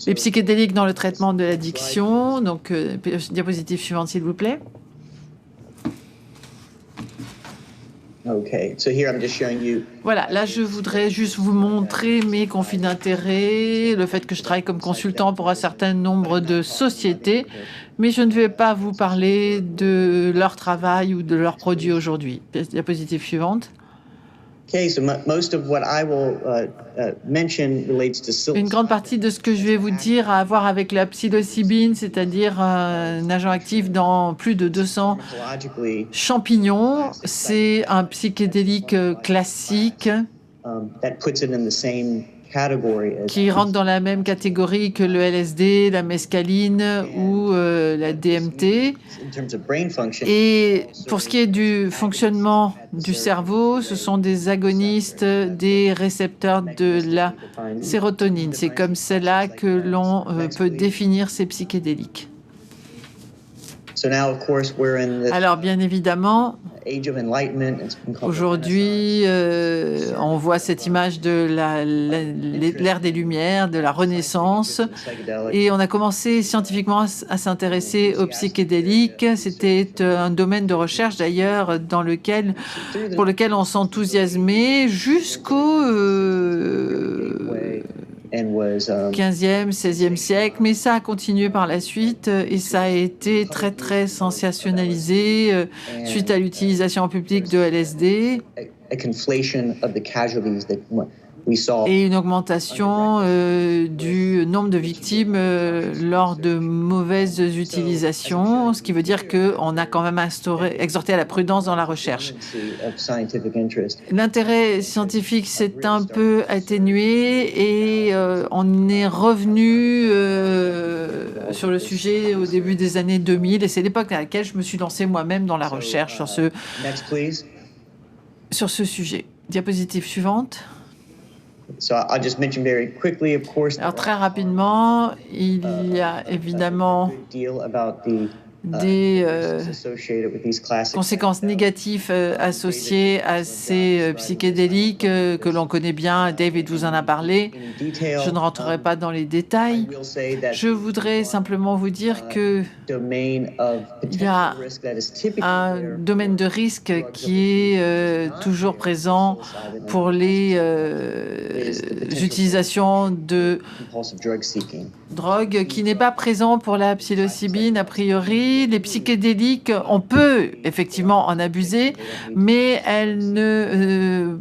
Les psychédéliques dans le traitement de l'addiction. Donc, diapositive suivante, s'il vous plaît. Voilà, là je voudrais juste vous montrer mes conflits d'intérêts, le fait que je travaille comme consultant pour un certain nombre de sociétés, mais je ne vais pas vous parler de leur travail ou de leurs produits aujourd'hui. Diapositive suivante. Une grande partie de ce que je vais vous dire a à voir avec la psilocybine, c'est-à-dire un agent actif dans plus de 200 champignons. C'est un psychédélique classique qui rentre dans la même catégorie que le LSD, la mescaline ou la DMT. Et pour ce qui est du fonctionnement du cerveau, ce sont des agonistes des récepteurs de la sérotonine. C'est comme cela que l'on peut définir ces psychédéliques. Alors, bien évidemment, aujourd'hui, on voit cette image de l'ère des Lumières, de la Renaissance, et on a commencé scientifiquement à s'intéresser aux psychédéliques. C'était un domaine de recherche, d'ailleurs, pour lequel on s'enthousiasmait jusqu'au 15e, 16e siècle, mais ça a continué par la suite et ça a été très, très sensationnalisé suite à l'utilisation publique de LSD et une augmentation du nombre de victimes lors de mauvaises utilisations, ce qui veut dire qu'on a quand même exhorté à la prudence dans la recherche. L'intérêt scientifique s'est un peu atténué et on est revenu sur le sujet au début des années 2000 et c'est l'époque à laquelle je me suis lancée moi-même dans la recherche sur ce sujet. Diapositive suivante. Alors très rapidement, il y a évidemment des conséquences négatives associées à ces psychédéliques que l'on connaît bien. David vous en a parlé. Je ne rentrerai pas dans les détails. Je voudrais simplement vous dire que il y a un domaine de risque qui est toujours présent pour les utilisations de drogue, qui n'est pas présent pour la psilocybine a priori. Les psychédéliques, on peut effectivement en abuser, mais elles ne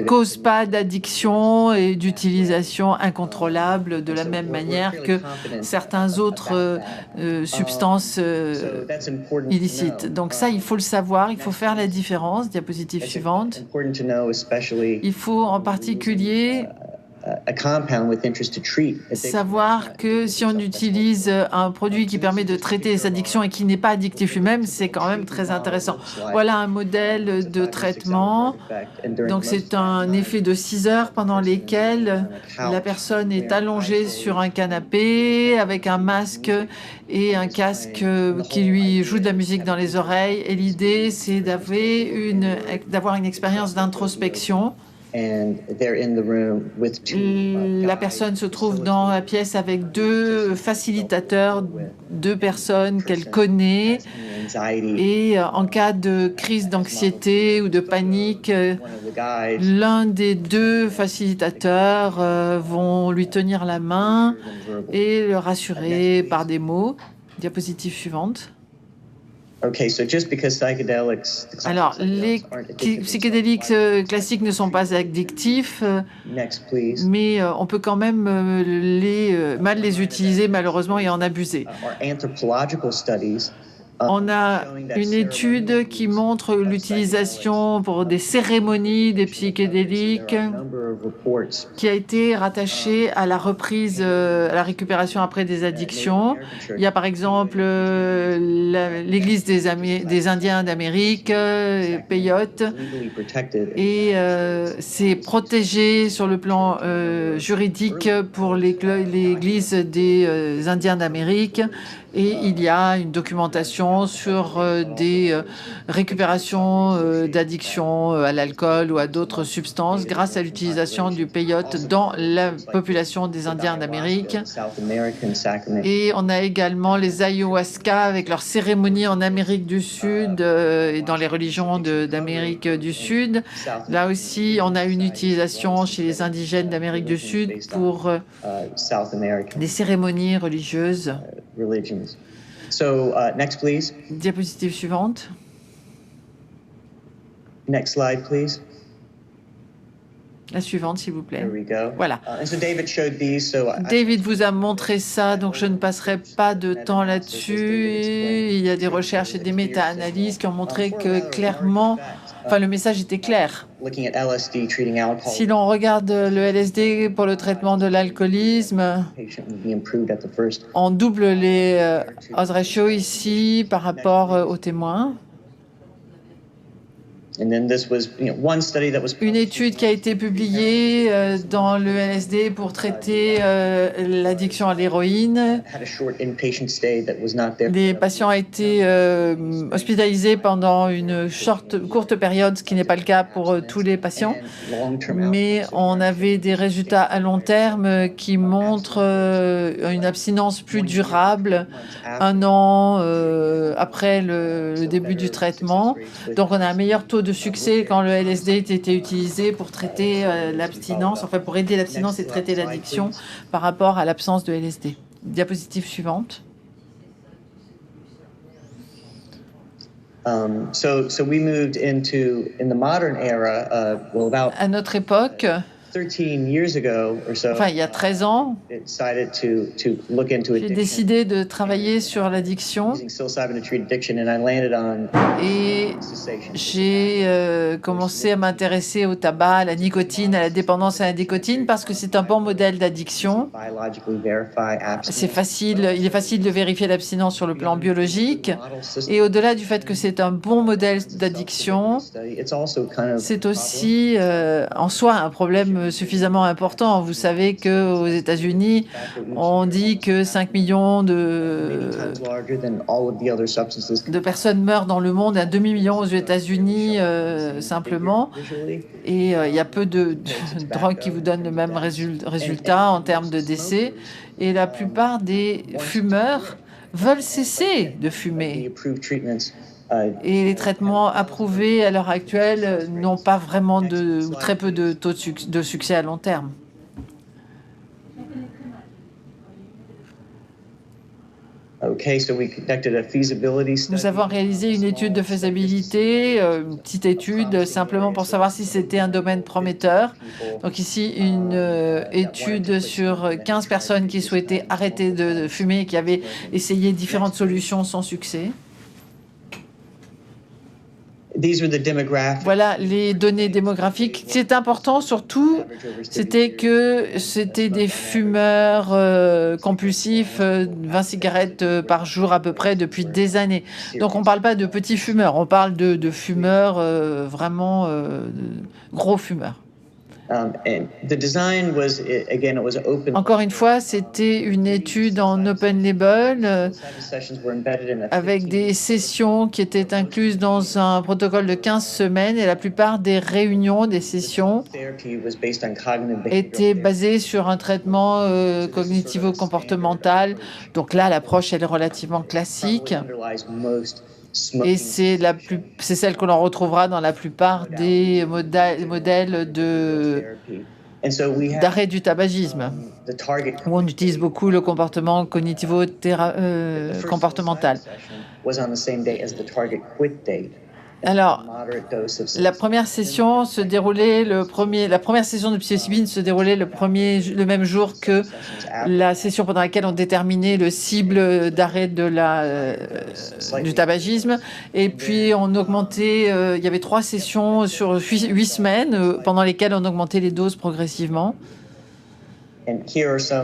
causent pas d'addiction et d'utilisation incontrôlable de la même manière que certains autres substances illicites. Donc ça, il faut le savoir, il faut faire la différence. Diapositive suivante. Il faut en particulier savoir que si on utilise un produit qui permet de traiter les addictions et qui n'est pas addictif lui-même, c'est quand même très intéressant. Voilà un modèle de traitement. Donc c'est un effet de 6 heures pendant lesquelles la personne est allongée sur un canapé avec un masque et un casque qui lui joue de la musique dans les oreilles. Et l'idée, c'est d'avoir une expérience d'introspection. La personne se trouve dans la pièce avec 2 facilitateurs, 2 personnes qu'elle connaît. Et en cas de crise d'anxiété ou de panique, l'un des 2 facilitateurs vont lui tenir la main et le rassurer par des mots. Diapositive suivante. Alors, les psychédéliques classiques ne sont pas addictifs, mais on peut quand même mal les utiliser, malheureusement, et en abuser. On a une étude qui montre l'utilisation pour des cérémonies des psychédéliques qui a été rattachée à la reprise, à la récupération après des addictions. Il y a par exemple l'Église des Indiens d'Amérique, Peyote, et c'est protégé sur le plan juridique pour l'Église des Indiens d'Amérique. Et il y a une documentation sur des récupérations d'addictions à l'alcool ou à d'autres substances grâce à l'utilisation du peyote dans la population des Indiens d'Amérique. Et on a également les ayahuasca avec leurs cérémonies en Amérique du Sud et dans les religions d'Amérique du Sud. Là aussi, on a une utilisation chez les indigènes d'Amérique du Sud pour des cérémonies religieuses. Next, please. Diapositive suivante. Next slide, please. La suivante, s'il vous plaît. There we go. Voilà. And so David showed these, David vous a montré ça, donc je ne passerai pas de temps là-dessus. Il y a des recherches et des méta-analyses qui ont montré que clairement, le message était clair. looking at LSD treating alcohol, Si l'on regarde le LSD pour le traitement de l'alcoolisme, patient would be improved at the first. on double les odds ratio ici par rapport aux témoins. And then this was, one study that was Une étude qui a été publiée dans le LSD pour traiter l'addiction à l'héroïne. had a short inpatient stay that was not there. Les patients ont été hospitalisés pendant une courte période, ce qui n'est pas le cas pour tous les patients. And long-term Mais on avait des résultats à long terme qui montrent une abstinence plus durable 1 an après le début du traitement. Donc on a un meilleur taux de succès quand le LSD était utilisé pour traiter l'abstinence, enfin pour aider l'abstinence et traiter l'addiction par rapport à l'absence de LSD. Diapositive suivante. So we moved into, in the modern era, about À notre époque, 13 years ago or so, enfin il y a 13 ans, decided to look into j'ai addiction, décidé de travailler sur l'addiction using psilocybin to treat addiction, and I landed on et cessation. j'ai commencé à m'intéresser au tabac, à la nicotine, à la dépendance à la nicotine parce que c'est un bon modèle d'addiction. Biologically verify C'est abstinence. facile, il est facile de vérifier l'abstinence sur le plan biologique. Et au-delà du fait que c'est un bon modèle d'addiction, It's also kind of c'est aussi en soi un problème suffisamment important. Vous savez qu'aux États-Unis, on dit que 5 millions many times larger than all of the other substances. de personnes meurent dans le monde, 1 demi-million aux États-Unis simplement. Visually, Et il y a peu de drogues qui vous donnent le même résultat en termes de décès. Et la plupart des fumeurs veulent cesser de the fumer. approved treatments Et les traitements approuvés à l'heure actuelle n'ont pas vraiment ou très peu de taux de succès à long terme. Okay, so we conducted a feasibility study. Nous avons réalisé une étude de faisabilité, une petite étude simplement pour savoir si c'était un domaine prometteur. Donc ici, une étude sur 15 personnes qui souhaitaient arrêter de fumer et qui avaient essayé différentes solutions sans succès. These were the demographics. Voilà les données démographiques. C'est important surtout, c'était que c'était des fumeurs compulsifs, 20 cigarettes par jour à peu près depuis des années. Donc on ne parle pas de petits fumeurs, on parle de fumeurs vraiment gros fumeurs. And the design was, again, it was open. Encore une fois, c'était une étude en open label Sessions were embedded in a avec des sessions qui étaient incluses dans un protocole de 15 semaines et la plupart des réunions, des sessions therapy was based on cognitive était behavioral basée sur un traitement cognitivo-comportemental. Donc là, l'approche, elle est relativement classique underlies most et smoking c'est celle que l'on retrouvera dans la plupart des modèles therapy. And so we had d'arrêt du tabagisme, the target où on utilise beaucoup le comportement cognitivo-comportemental. session was on the same day as the target quit date. Alors, la première session se déroulait la première session de psilocybine se déroulait le même jour que la session pendant laquelle on déterminait le cible d'arrêt du tabagisme. Et puis, on augmentait, il y avait 3 sessions sur 8 semaines pendant lesquelles on augmentait les doses progressivement.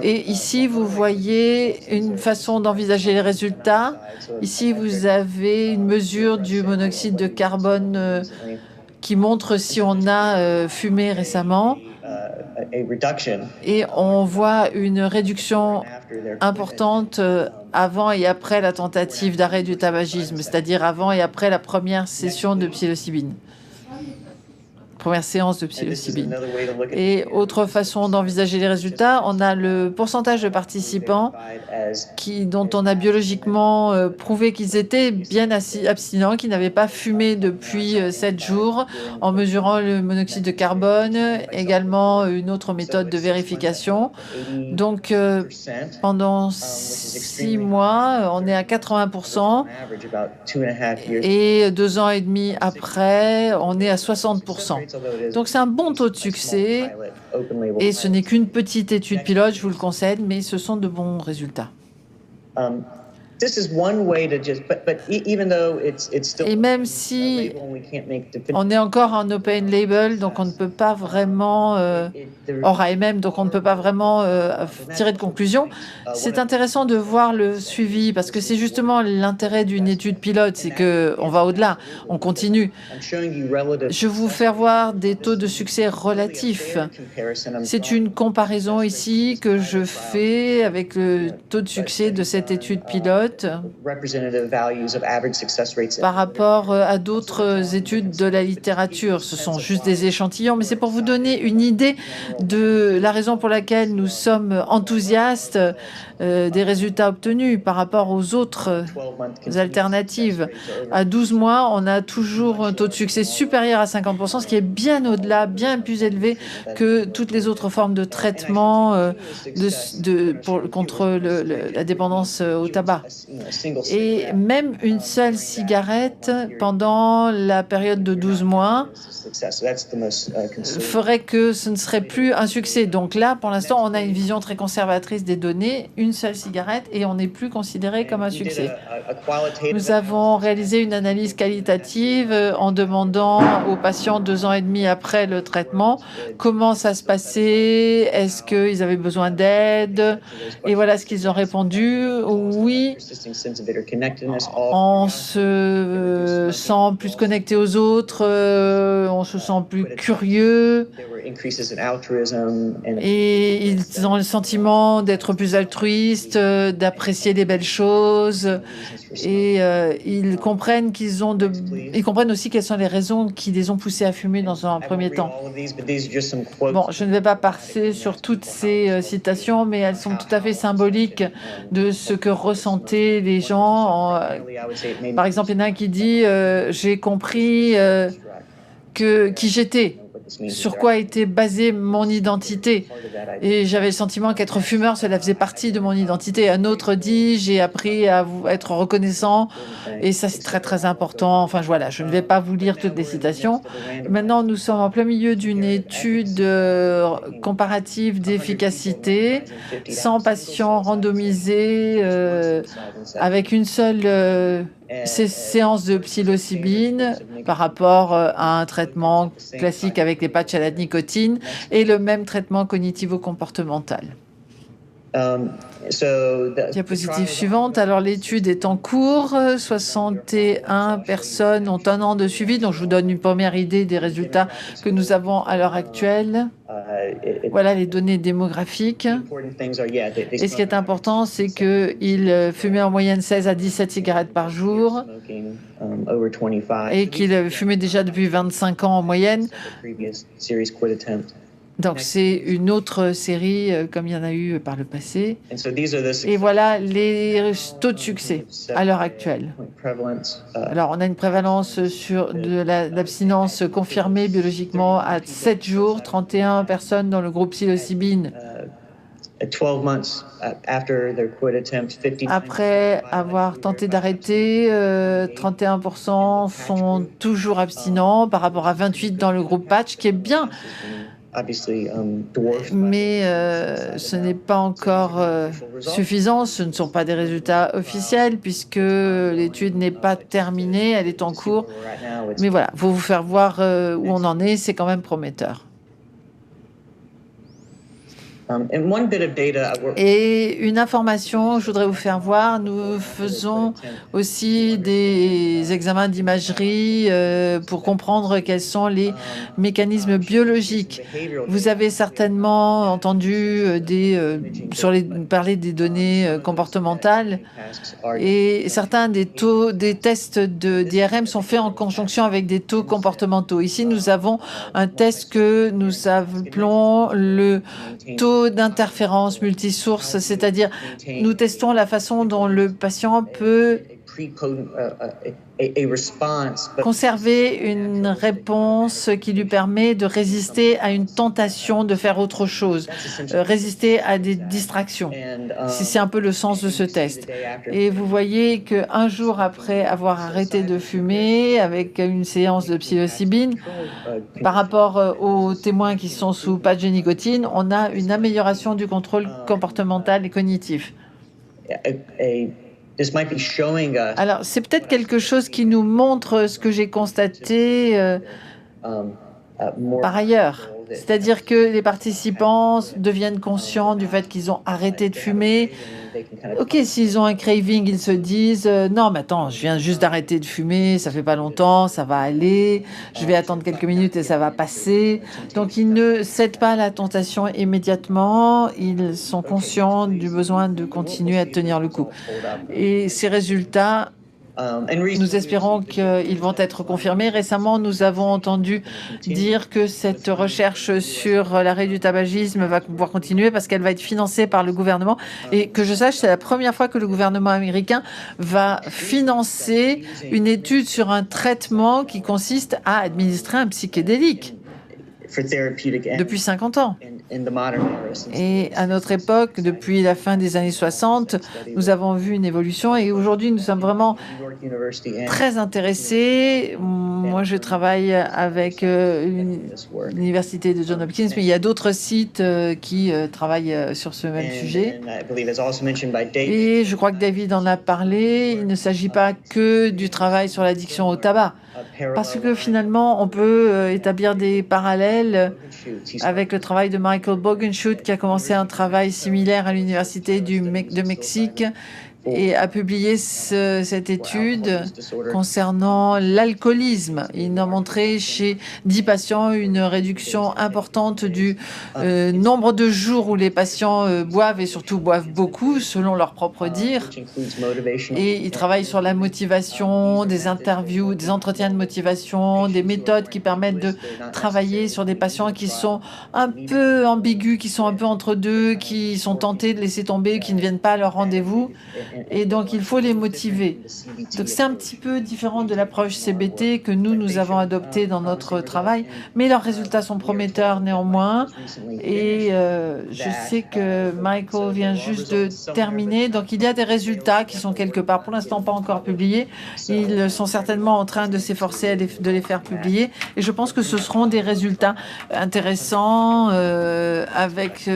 Et ici, vous voyez une façon d'envisager les résultats. Ici, vous avez une mesure du monoxyde de carbone qui montre si on a fumé récemment. Et on voit une réduction importante avant et après la tentative d'arrêt du tabagisme, c'est-à-dire avant et après la première session de psilocybine. Première séance de psilocybine. Et autre façon d'envisager les résultats, on a le pourcentage de participants dont on a biologiquement prouvé qu'ils étaient bien abstinents, qu'ils n'avaient pas fumé depuis 7 jours, en mesurant le monoxyde de carbone, également une autre méthode de vérification. Donc, pendant 6 mois, on est à 80%, et 2 ans et demi après, on est à 60%. Donc c'est un bon taux de succès et ce n'est qu'une petite étude pilote, je vous le concède, mais ce sont de bons résultats. Et même si on est encore en open label, donc on ne peut pas vraiment, hors AMM, donc on ne peut pas vraiment tirer de conclusion, c'est intéressant de voir le suivi, parce que c'est justement l'intérêt d'une étude pilote, c'est qu'on va au-delà, on continue. Je vais vous faire voir des taux de succès relatifs. C'est une comparaison ici que je fais avec le taux de succès de cette étude pilote par rapport à d'autres études de la littérature. Ce sont juste des échantillons, mais c'est pour vous donner une idée de la raison pour laquelle nous sommes enthousiastes des résultats obtenus par rapport aux autres alternatives. À 12 mois, on a toujours un taux de succès supérieur à 50%, ce qui est bien au-delà, bien plus élevé que toutes les autres formes de traitement contre la dépendance au tabac. Et même une seule cigarette pendant la période de 12 mois ferait que ce ne serait plus un succès. Donc là, pour l'instant, on a une vision très conservatrice des données, une seule cigarette, et on n'est plus considéré comme un succès. Nous avons réalisé une analyse qualitative en demandant aux patients 2 ans et demi après le traitement comment ça se passait, est-ce qu'ils avaient besoin d'aide, et voilà ce qu'ils ont répondu. Oui, on se sent plus connecté aux autres, on se sent plus curieux, et ils ont le sentiment d'être plus altruistes, d'apprécier les belles choses, et ils comprennent ils comprennent aussi quelles sont les raisons qui les ont poussés à fumer dans un premier temps. Bon, je ne vais pas passer sur toutes ces citations, mais elles sont tout à fait symboliques de ce que ressentaient les gens. Par exemple, il y en a un qui dit j'ai compris qui j'étais, sur quoi était basée mon identité. Et j'avais le sentiment qu'être fumeur, cela faisait partie de mon identité. Un autre dit, j'ai appris à être reconnaissant, et ça c'est très très important. Enfin voilà, je ne vais pas vous lire toutes les citations. Maintenant, nous sommes en plein milieu d'une étude comparative d'efficacité, 100 patients randomisés avec une seule séance de psilocybine par rapport à un traitement classique avec les patchs à la nicotine et le même traitement cognitivo-comportemental. Diapositive suivante. Alors, l'étude est en cours. 61 personnes ont 1 an de suivi. Donc, je vous donne une première idée des résultats que nous avons à l'heure actuelle. Voilà les données démographiques. Et ce qui est important, c'est qu'ils fumaient en moyenne 16 à 17 cigarettes par jour et qu'ils fumaient déjà depuis 25 ans en moyenne. Donc, c'est une autre série, comme il y en a eu par le passé. Et voilà les taux de succès à l'heure actuelle. Alors, on a une prévalence de l'abstinence confirmée biologiquement à 7 jours, 31 personnes dans le groupe psilocybine 12 months after their quit attempt, 59% Après avoir tenté d'arrêter, 31% sont toujours abstinents par rapport à 28 dans le groupe patch, qui est bien. Mais ce n'est pas encore suffisant. Ce ne sont pas des résultats officiels puisque l'étude n'est pas terminée, elle est en cours. Mais voilà, pour vous faire voir où on en est, c'est quand même prometteur. Et une information, je voudrais vous faire voir, nous faisons aussi des examens d'imagerie pour comprendre quels sont les mécanismes biologiques. Vous avez certainement entendu parler des données comportementales et certains des tests d'IRM sont faits en conjonction avec des taux comportementaux. Ici, nous avons un test que nous appelons le taux d'interférence multisource, c'est-à-dire nous testons la façon dont le patient peut conserver une réponse qui lui permet de résister à une tentation de faire autre chose, résister à des distractions. C'est un peu le sens de ce test. Et vous voyez qu'un jour après avoir arrêté de fumer, avec une séance de psilocybine, par rapport aux témoins qui sont sous patch de nicotine, on a une amélioration du contrôle comportemental et cognitif. Alors, c'est peut-être quelque chose qui nous montre ce que j'ai constaté par ailleurs. C'est-à-dire que les participants deviennent conscients du fait qu'ils ont arrêté de fumer. OK, s'ils ont un craving, ils se disent non, mais attends, je viens juste d'arrêter de fumer, ça fait pas longtemps, ça va aller, je vais attendre quelques minutes et ça va passer. Donc, ils ne cèdent pas à la tentation immédiatement, ils sont conscients du besoin de continuer à tenir le coup. Et ces résultats, nous espérons qu'ils vont être confirmés. Récemment, nous avons entendu dire que cette recherche sur l'arrêt du tabagisme va pouvoir continuer parce qu'elle va être financée par le gouvernement. Et que je sache, c'est la première fois que le gouvernement américain va financer une étude sur un traitement qui consiste à administrer un psychédélique depuis 50 ans. Et à notre époque, depuis la fin des années 60, nous avons vu une évolution et aujourd'hui, nous sommes vraiment très intéressés. Moi, je travaille avec l'université de Johns Hopkins, mais il y a d'autres sites qui travaillent sur ce même sujet. Et je crois que David en a parlé. Il ne s'agit pas que du travail sur l'addiction au tabac. Parce que finalement, on peut établir des parallèles avec le travail de Michael Bogenschut, qui a commencé un travail similaire à l'Université de Mexique et a publié cette étude concernant l'alcoolisme. Il a montré chez 10 patients une réduction importante du nombre de jours où les patients boivent et surtout boivent beaucoup, selon leur propre dire. Et il travaille sur la motivation, des interviews, des entretiens de motivation, des méthodes qui permettent de travailler sur des patients qui sont un peu ambigus, qui sont un peu entre deux, qui sont tentés de laisser tomber, qui ne viennent pas à leur rendez-vous. Et donc, il faut les motiver. Donc, c'est un petit peu différent de l'approche CBT que nous avons adoptée dans notre travail, mais leurs résultats sont prometteurs néanmoins. Et je sais que Michael vient juste de terminer. Donc, il y a des résultats qui sont quelque part, pour l'instant, pas encore publiés. Ils sont certainement en train de s'efforcer de les faire publier. Et je pense que ce seront des résultats intéressants avec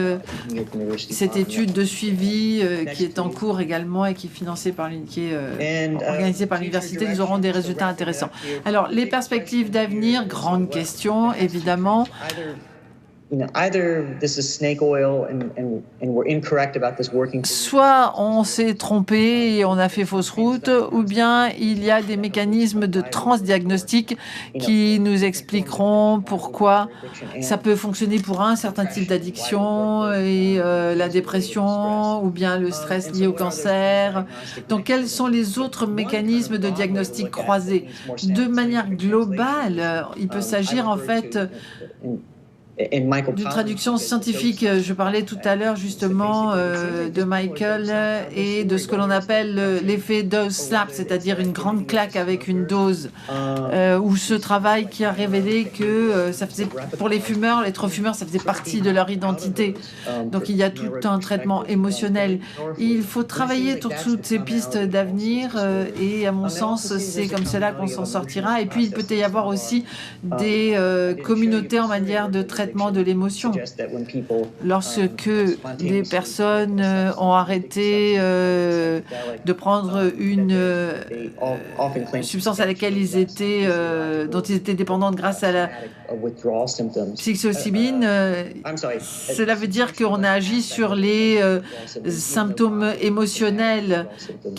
cette étude de suivi qui est en cours également et qui est organisée par l'université. Nous aurons des résultats intéressants. Alors, les perspectives d'avenir, grande question, évidemment. Soit on s'est trompé et on a fait fausse route, ou bien il y a des mécanismes de transdiagnostic qui nous expliqueront pourquoi ça peut fonctionner pour un certain type d'addiction et la dépression, ou bien le stress lié au cancer. Donc, quels sont les autres mécanismes de diagnostic croisés? De manière globale, il peut s'agir en fait d'une traduction scientifique. Je parlais tout à l'heure justement de Michael et de ce que l'on appelle l'effet dose slap, c'est-à-dire une grande claque avec une dose, ou ce travail qui a révélé que ça faisait, pour les fumeurs, être fumeur, ça faisait partie de leur identité. Donc il y a tout un traitement émotionnel. Il faut travailler sur toutes ces pistes d'avenir et à mon sens, c'est comme cela qu'on s'en sortira. Et puis il peut y avoir aussi des communautés en matière de traitement de l'émotion. Lorsque les personnes ont arrêté de prendre une substance à laquelle dont ils étaient dépendants grâce à la psilocybine, cela veut dire qu'on a agi sur les symptômes émotionnels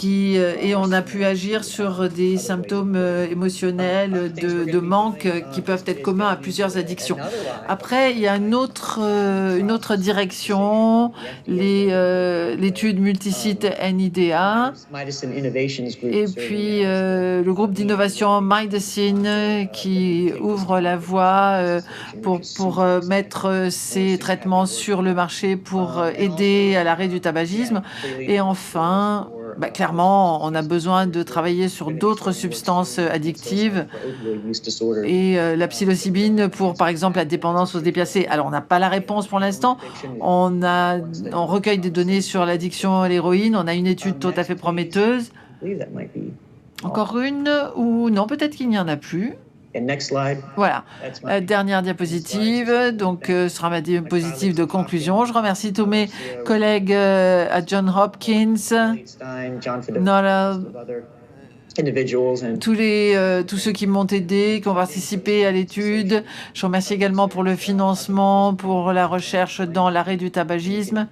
et on a pu agir sur des symptômes émotionnels de manque qui peuvent être communs à plusieurs addictions. Après, il y a une autre direction, l'étude multisite NIDA, et puis le groupe d'innovation Midicine qui ouvre la voie pour mettre ces traitements sur le marché pour aider à l'arrêt du tabagisme. Et enfin, clairement, on a besoin de travailler sur d'autres substances addictives et la psilocybine pour, par exemple, la dépendance aux opiacés. Alors, on n'a pas la réponse pour l'instant. On recueille des données sur l'addiction à l'héroïne. On a une étude tout à fait prometteuse. Encore une ou non, peut-être qu'il n'y en a plus. Voilà, dernière diapositive, donc ce sera ma diapositive de conclusion. Je remercie tous mes collègues à Johns Hopkins, tous ceux qui m'ont aidé, qui ont participé à l'étude. Je remercie également pour le financement, pour la recherche dans l'arrêt du tabagisme.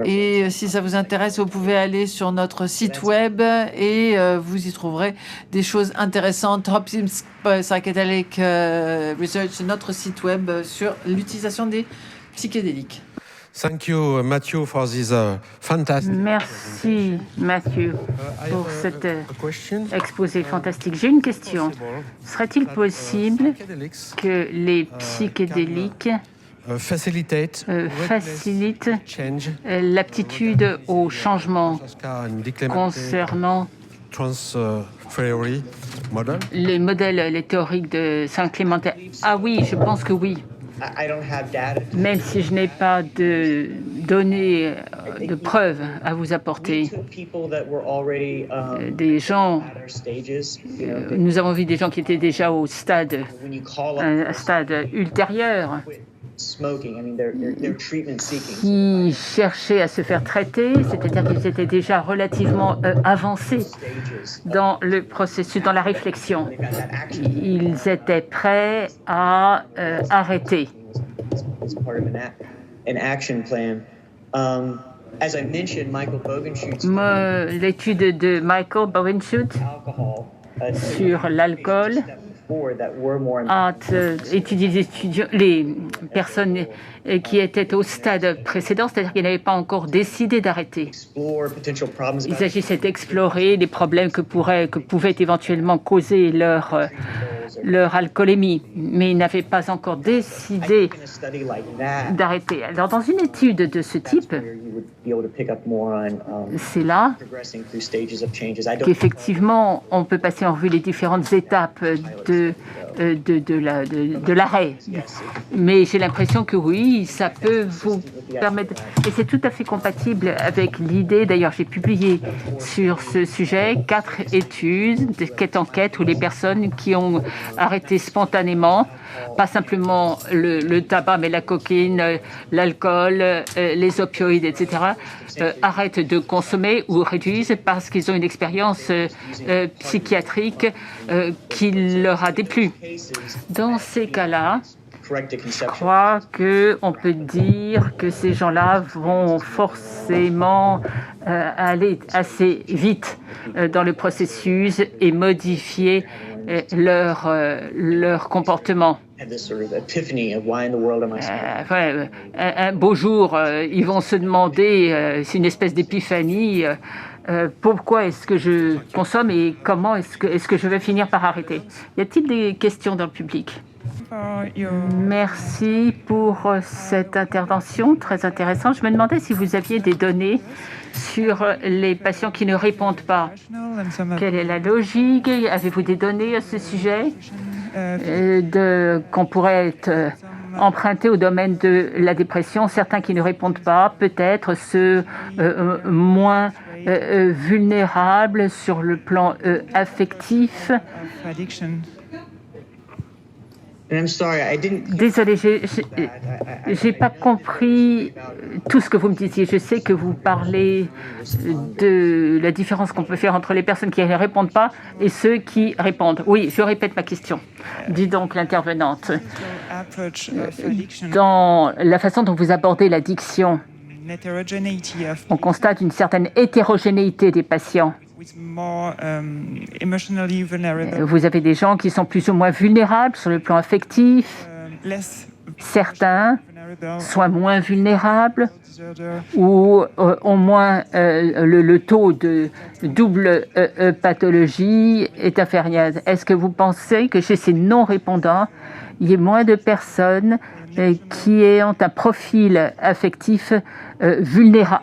Et si ça vous intéresse, vous pouvez aller sur notre site web et vous y trouverez des choses intéressantes. Hopkins Psychedelic Research, c'est notre site web sur l'utilisation des psychédéliques. Thank you, Matthew, for this fantastic. Merci, Matthew, pour cet exposé fantastique. J'ai une question. Serait-il possible que les psychédéliques facilite l'aptitude au changement concernant les modèles, les théories de Saint-Clémentin? Ah oui, je pense que oui. Même si je n'ai pas de données, de preuves à vous apporter. Des gens, nous avons vu des gens qui étaient déjà au stade ultérieur, qui cherchaient à se faire traiter, c'est-à-dire qu'ils étaient déjà relativement avancés dans le processus, dans la réflexion. Ils étaient prêts à arrêter. L'étude de Michael Bogenschut sur l'alcool a étudié les personnes qui étaient au stade précédent, c'est-à-dire qu'ils n'avaient pas encore décidé d'arrêter. Il s'agissait d'explorer les problèmes que pouvait éventuellement causer leur alcoolémie, mais ils n'avaient pas encore décidé d'arrêter. Alors, dans une étude de ce type, c'est là qu'effectivement, on peut passer en revue les différentes étapes de l'arrêt. Mais j'ai l'impression que oui, ça peut vous permettre... Et c'est tout à fait compatible avec l'idée, d'ailleurs j'ai publié sur ce sujet 4 études, 4 enquêtes où les personnes qui ont arrêté spontanément, pas simplement le tabac, mais la cocaïne, l'alcool, les opioïdes, etc., arrêtent de consommer ou réduisent parce qu'ils ont une expérience psychiatrique qui leur a déplu. Dans ces cas-là, je crois qu'on peut dire que ces gens-là vont forcément aller assez vite dans le processus et modifier leur comportement. Un beau jour, ils vont se demander, c'est une espèce d'épiphanie, pourquoi est-ce que je consomme et comment est-ce que je vais finir par arrêter? Y a-t-il des questions dans le public? Merci pour cette intervention très intéressante. Je me demandais si vous aviez des données sur les patients qui ne répondent pas. Quelle est la logique? Avez-vous des données à ce sujet qu'on pourrait emprunter au domaine de la dépression? Certains qui ne répondent pas, peut-être ceux moins vulnérables sur le plan affectif. Désolée, j'ai pas compris tout ce que vous me disiez. Je sais que vous parlez de la différence qu'on peut faire entre les personnes qui ne répondent pas et ceux qui répondent. Oui, je répète ma question. Dis donc l'intervenante. Dans la façon dont vous abordez l'addiction, on constate une certaine hétérogénéité des patients. Vous avez des gens qui sont plus ou moins vulnérables sur le plan affectif, certains sont moins vulnérables ou ont moins le taux de double pathologie est inférieur. Est-ce que vous pensez que chez ces non-répondants, il y ait moins de personnes qui ont un profil affectif vulnérable?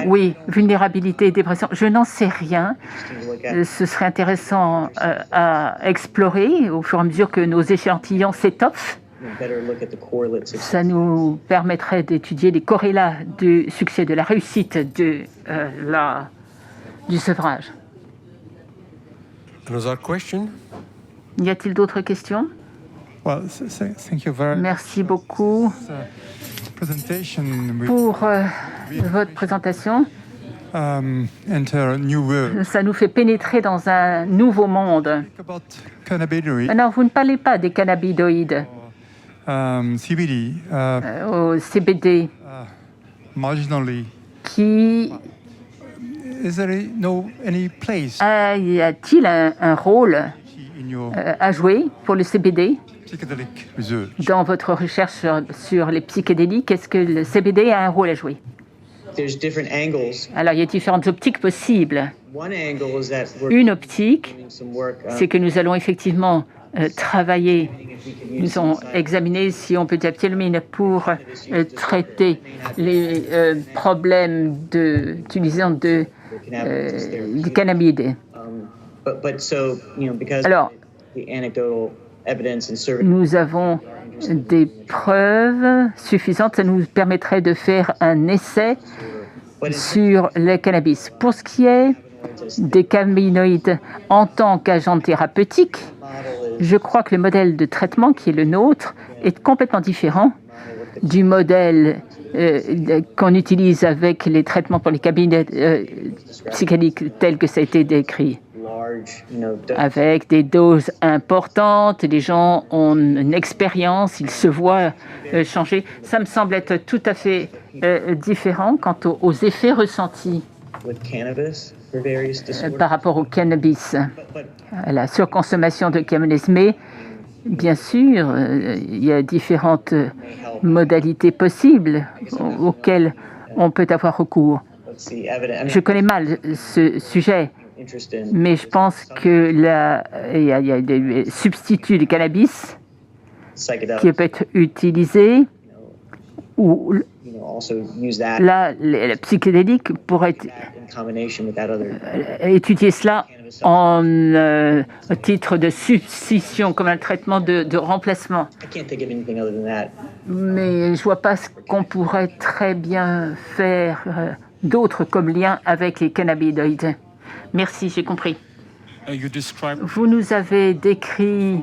Oui, vulnérabilité et dépression. Je n'en sais rien. Ce serait intéressant à explorer au fur et à mesure que nos échantillons s'étoffent. Ça nous permettrait d'étudier les corrélats du succès, de la réussite du sevrage. Y a-t-il d'autres questions? Merci beaucoup pour votre présentation. Ça nous fait pénétrer dans un nouveau monde. Alors, vous ne parlez pas des cannabinoïdes, au CBD, qui... y a-t-il un rôle à jouer pour le CBD dans votre recherche sur les psychédéliques? Est-ce que le CBD a un rôle à jouer? Alors, il y a différentes optiques possibles. Une optique, c'est que nous allons effectivement travailler, nous allons examiner si on peut diaptylamine pour traiter les problèmes d'utilisation du cannabis. Alors, nous avons des preuves suffisantes, ça nous permettrait de faire un essai sur le cannabis. Pour ce qui est des cannabinoïdes en tant qu'agent thérapeutique, je crois que le modèle de traitement qui est le nôtre est complètement différent du modèle qu'on utilise avec les traitements pour les cannabinoïdes psychédéliques tels que ça a été décrit. Avec des doses importantes, les gens ont une expérience, ils se voient changer. Ça me semble être tout à fait différent quant aux effets ressentis par rapport au cannabis, à la surconsommation de cannabis. Mais bien sûr, il y a différentes modalités possibles auxquelles on peut avoir recours. Je connais mal ce sujet. Mais je pense qu'il y a des substituts du cannabis qui peuvent être utilisés ou là, les psychédéliques pourraient étudier cela en titre de substitution, comme un traitement de remplacement. Mais je ne vois pas ce qu'on pourrait très bien faire d'autre comme lien avec les cannabinoïdes. Merci, j'ai compris. Vous nous avez décrit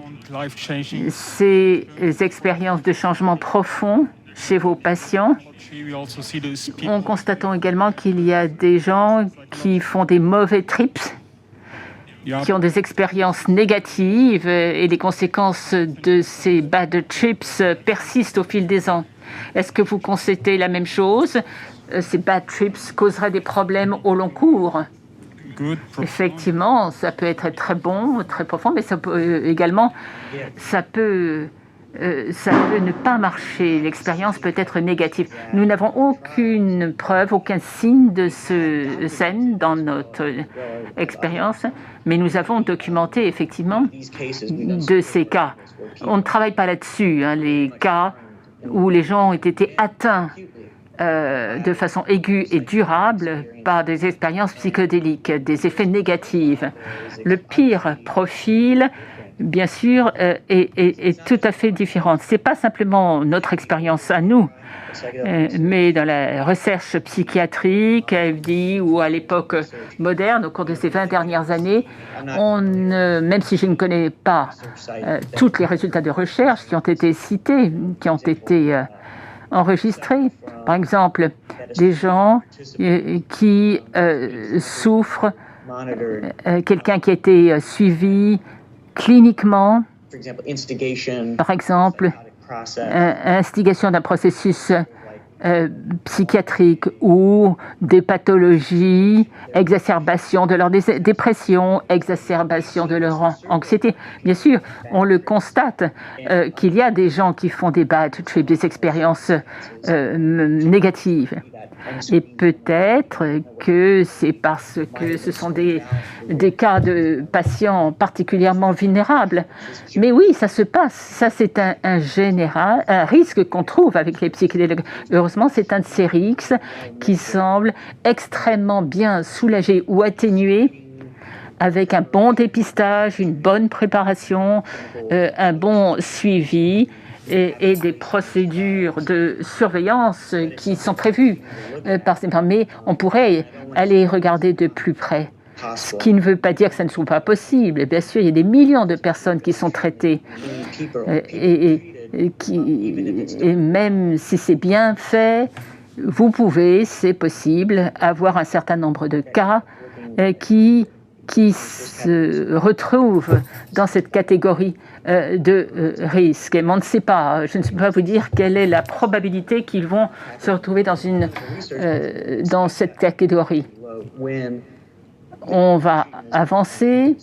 ces expériences de changement profond chez vos patients. En constatant également qu'il y a des gens qui font des mauvais trips, qui ont des expériences négatives et les conséquences de ces bad trips persistent au fil des ans. Est-ce que vous constatez la même chose? Ces bad trips causeraient des problèmes au long cours? Effectivement, ça peut être très bon, très profond, mais ça peut également, ça peut ça peut ne pas marcher, l'expérience peut être négative. Nous n'avons aucune preuve, aucun signe de ce scène dans notre expérience, mais nous avons documenté effectivement de ces cas. On ne travaille pas là-dessus, hein, les cas où les gens ont été atteints de façon aiguë et durable par des expériences psychédéliques, des effets négatifs. Le pire profil, bien sûr, est tout à fait différent. Ce n'est pas simplement notre expérience à nous, mais dans la recherche psychiatrique, à FDI ou à l'époque moderne, au cours de ces 20 dernières années, même si je ne connais pas tous les résultats de recherche qui ont été cités, qui ont été enregistrés, par exemple, des gens qui souffrent, quelqu'un qui a été suivi cliniquement, par exemple, instigation d'un processus psychiatrique ou des pathologies, exacerbation de leur dépression, exacerbation de leur anxiété. Bien sûr, on le constate qu'il y a des gens qui font des bad trips, des expériences négatives. Et peut-être que c'est parce que ce sont des cas de patients particulièrement vulnérables. Mais oui, ça se passe. Ça, c'est un risque qu'on trouve avec les psychédéliques. Heureusement, c'est un de ces risques qui semble extrêmement bien soulagé ou atténué avec un bon dépistage, une bonne préparation, un bon suivi et des procédures de surveillance qui sont prévues par ces gens. Mais on pourrait aller regarder de plus près. Ce qui ne veut pas dire que ça ne soit pas possible. Bien sûr, il y a des millions de personnes qui sont traitées et même si c'est bien fait, vous pouvez, c'est possible, avoir un certain nombre de cas qui se retrouvent dans cette catégorie de risque. Et on ne sait pas, je ne sais pas vous dire quelle est la probabilité qu'ils vont se retrouver dans cette catégorie. On va avancer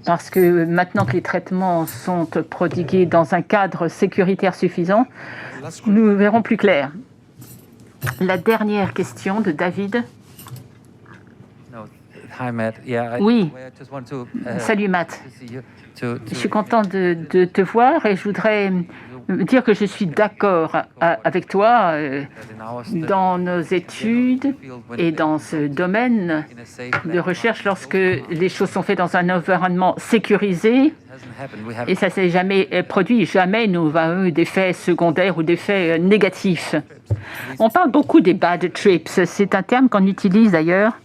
parce que maintenant que les traitements sont prodigués dans un cadre sécuritaire suffisant, nous verrons plus clair. La dernière question de David. Oui, salut Matt. Je suis content de te voir et je voudrais dire que je suis d'accord avec toi dans nos études et dans ce domaine de recherche lorsque les choses sont faites dans un environnement sécurisé. Et ça ne s'est jamais produit. Jamais nous avons eu d'effets secondaires ou d'effets négatifs. On parle beaucoup des bad trips. C'est un terme qu'on utilise d'ailleurs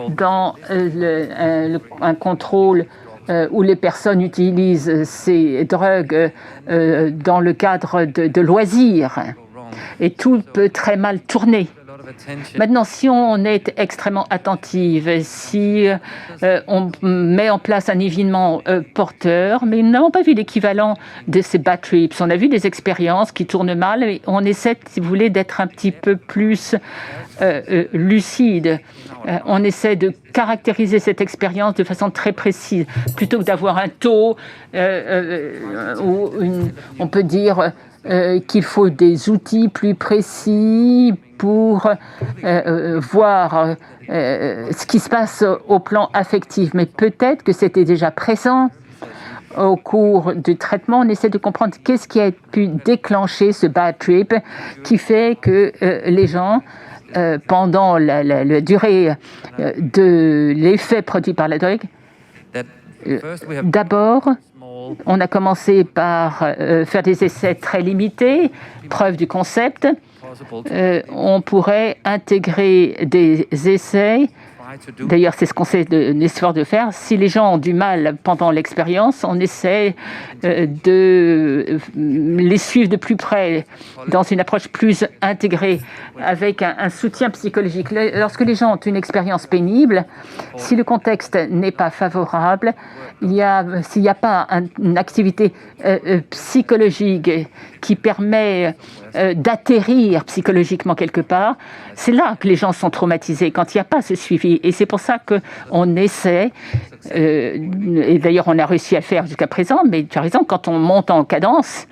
dans un contrôle où les personnes utilisent ces drogues dans le cadre de loisirs. Et tout peut très mal tourner. Maintenant, si on est extrêmement attentif, si on met en place un événement porteur, mais nous n'avons pas vu l'équivalent de ces bad trips. On a vu des expériences qui tournent mal et on essaie, si vous voulez, d'être un petit peu plus lucide. On essaie de caractériser cette expérience de façon très précise, plutôt que d'avoir un taux où on peut dire qu'il faut des outils plus précis pour voir ce qui se passe au plan affectif. Mais peut-être que c'était déjà présent au cours du traitement. On essaie de comprendre qu'est-ce qui a pu déclencher ce bad trip qui fait que les gens, pendant la durée de l'effet produit par la drogue, d'abord, on a commencé par faire des essais très limités, preuve du concept. On pourrait intégrer des essais. D'ailleurs, c'est ce qu'on essaie de faire. Si les gens ont du mal pendant l'expérience, on essaie de les suivre de plus près dans une approche plus intégrée avec un soutien psychologique. Lorsque les gens ont une expérience pénible, si le contexte n'est pas favorable, s'il n'y a pas une activité psychologique qui permet d'atterrir psychologiquement quelque part, c'est là que les gens sont traumatisés, quand il n'y a pas ce suivi. Et c'est pour ça qu'on essaie, et d'ailleurs on a réussi à le faire jusqu'à présent, mais tu as raison, quand on monte en cadence,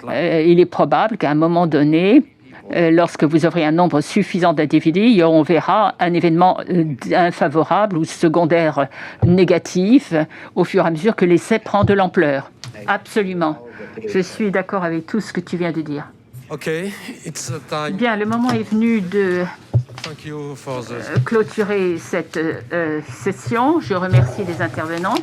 il est probable qu'à un moment donné, lorsque vous aurez un nombre suffisant d'individus, on verra un événement infavorable ou secondaire négatif au fur et à mesure que l'essai prend de l'ampleur. Absolument. Je suis d'accord avec tout ce que tu viens de dire. Bien, le moment est venu de clôturer cette session. Je remercie les intervenants.